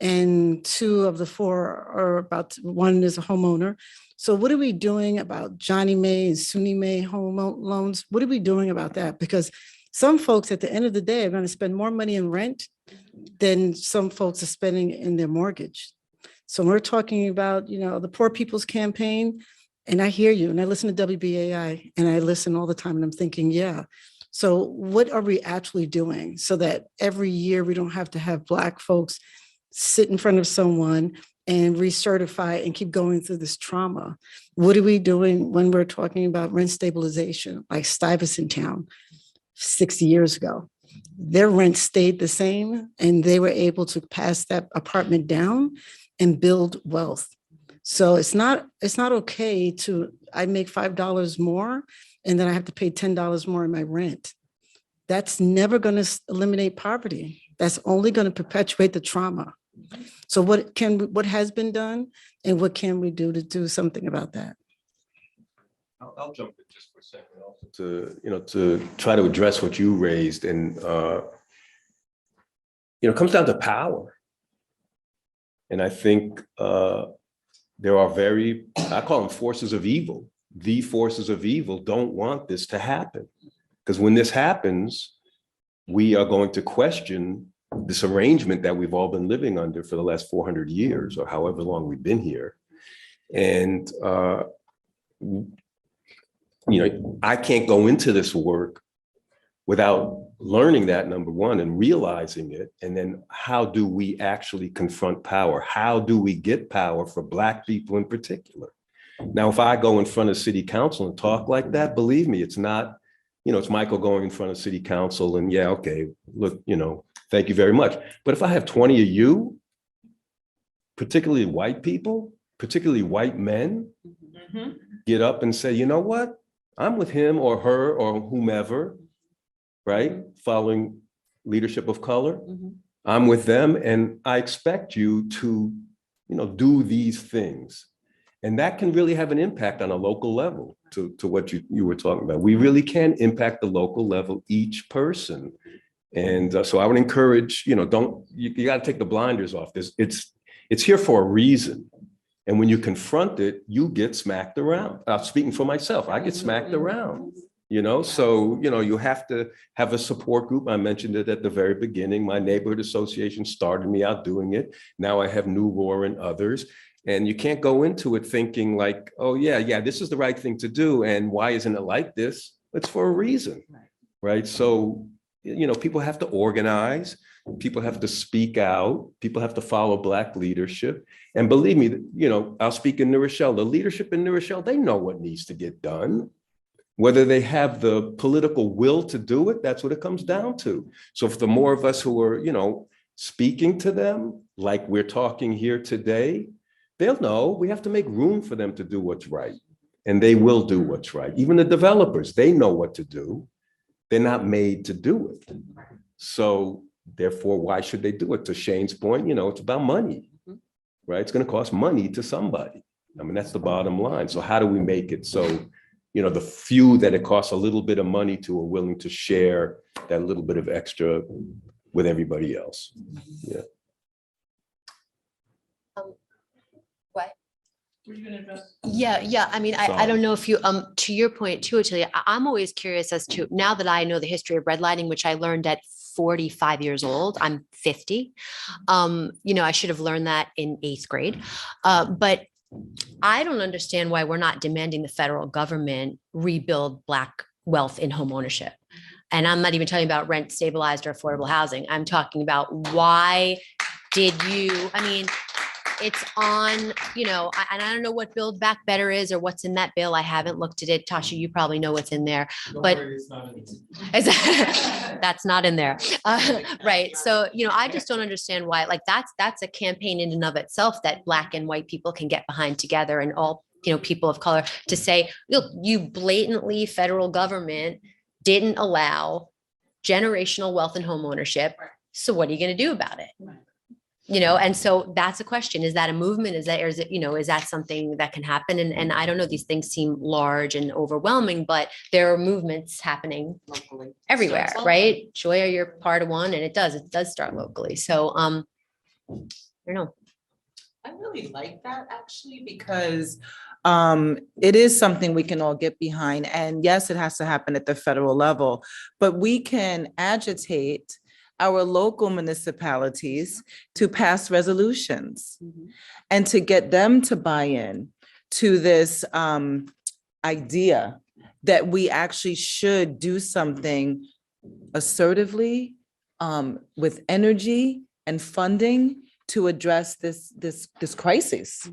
and 2 of the 4 are one is a homeowner. So what are we doing about Johnny Mae and Suni Mae home loans? What are we doing about that? Because some folks at the end of the day are going to spend more money in rent than some folks are spending in their mortgage. So we're talking about, the Poor People's Campaign, and I hear you, and I listen to WBAI, and I listen all the time, and I'm thinking, yeah. So what are we actually doing so that every year we don't have to have Black folks sit in front of someone and recertify and keep going through this trauma? What are we doing when we're talking about rent stabilization, like Stuyvesant Town 60 years ago? Their rent stayed the same, and they were able to pass that apartment down and build wealth. So it's not okay I make $5 more and then I have to pay $10 more in my rent. That's never going to eliminate poverty. That's only going to perpetuate the trauma. So what has been done, and what can we do to do something about that? I'll jump in just for a second also to try to address what you raised. And, it comes down to power. And I think there are I call them forces of evil. The forces of evil don't want this to happen. Because when this happens, we are going to question this arrangement that we've all been living under for the last 400 years or however long we've been here. And, I can't go into this work without learning that, number one, and realizing it. And then how do we actually confront power? How do we get power for Black people in particular? Now, if I go in front of city council and talk like that, believe me, it's not, it's Michael going in front of city council and yeah, okay, look, thank you very much. But if I have 20 of you, particularly white people, particularly white men, get up and say, you know what? I'm with him or her or whomever, right? Following leadership of color. I'm with them, and I expect you to, do these things. And that can really have an impact on a local level to what you were talking about. We really can impact the local level, each person. And so I would encourage, you got to take the blinders off this. It's here for a reason. And when you confront it, you get smacked around. Speaking for myself, I get smacked around, so, you have to have a support group. I mentioned it at the very beginning. My neighborhood association started me out doing it. Now I have New Roar and others. And you can't go into it thinking like, oh, yeah, this is the right thing to do. And why isn't it like this? It's for a reason, right? So, people have to organize. People have to speak out. People have to follow Black leadership. And believe me, I'll speak in New Rochelle. The leadership in New Rochelle, they know what needs to get done. Whether they have the political will to do it, that's what it comes down to. So if the more of us who are, speaking to them, like we're talking here today, they'll know we have to make room for them to do what's right. And they will do what's right. Even the developers, they know what to do. They're not made to do it. So therefore, why should they do it? To Shane's point, it's about money, right? It's going to cost money to somebody. I mean, that's the bottom line. So how do we make it so, the few that it costs a little bit of money to are willing to share that little bit of extra with everybody else? Yeah. What? Yeah. I mean, I don't know if you, to your point too, Attilia, I'm always curious as to, now that I know the history of redlining, which I learned at 45 years old. I'm 50. I should have learned that in 8th grade. But I don't understand why we're not demanding the federal government rebuild Black wealth in home ownership. And I'm not even talking about rent stabilized or affordable housing. I'm talking about why did you, it's on, and I don't know what Build Back Better is or what's in that bill. I haven't looked at it. Tasha, you probably know what's in there, but that's not in there. Right. So, I just don't understand why, like, that's a campaign in and of itself that Black and white people can get behind together, and all, people of color, to say, look, you blatantly, federal government didn't allow generational wealth and home ownership. So what are you going to do about it? And so that's a question. Is that a movement? Is that something that can happen? And I don't know, these things seem large and overwhelming, but there are movements happening locally everywhere, right? Joya, you're part of one, and it does start locally. So, I don't know. I really like that, actually, because it is something we can all get behind. And yes, it has to happen at the federal level, but we can agitate our local municipalities to pass resolutions and to get them to buy in to this idea that we actually should do something assertively, with energy and funding to address this crisis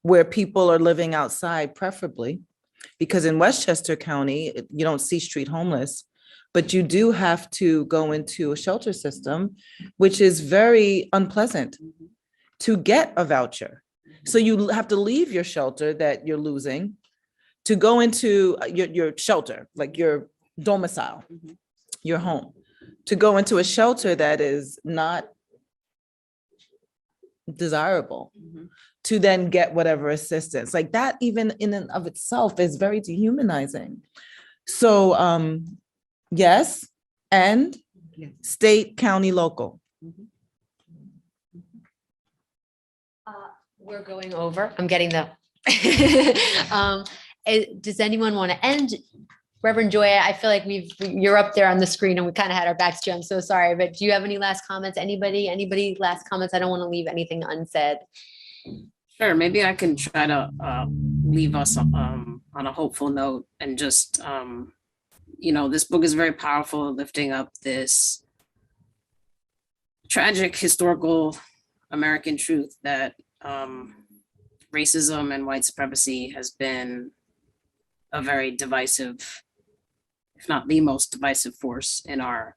where people are living outside, preferably, because in Westchester County, you don't see street homeless, but you do have to go into a shelter system, which is very unpleasant to get a voucher. So you have to leave your shelter that you're losing to go into your shelter, like your domicile, your home, to go into a shelter that is not desirable, to then get whatever assistance. Like that, even in and of itself, is very dehumanizing. So yes, and state, county, local. We're going over. I'm getting the. Does anyone want to end? Reverend Joya, I feel like you're up there on the screen and we kind of had our backs to you. I'm so sorry, but do you have any last comments? Anybody last comments? I don't want to leave anything unsaid. Sure, maybe I can try to leave us on a hopeful note, and just this book is very powerful, lifting up this tragic historical American truth that racism and white supremacy has been a very divisive, if not the most divisive force in our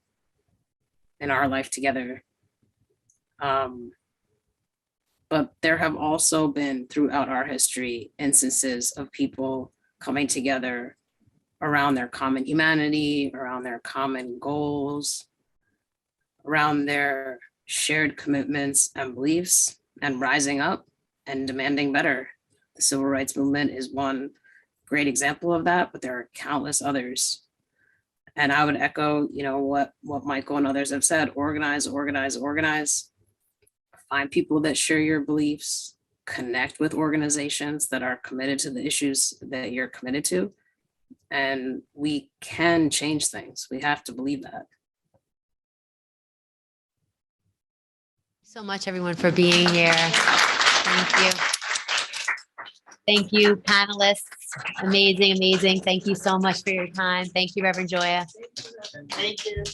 life together. But there have also been, throughout our history, instances of people coming together around their common humanity, around their common goals, around their shared commitments and beliefs, and rising up and demanding better. The civil rights movement is one great example of that, but there are countless others. And I would echo, what Michael and others have said: organize, organize, organize. Find people that share your beliefs, connect with organizations that are committed to the issues that you're committed to, and we can change things. We have to believe that. So much, everyone, for being here. Thank you. Thank you, panelists. Amazing, amazing. Thank you so much for your time. Thank you, Reverend Joya. Thank you.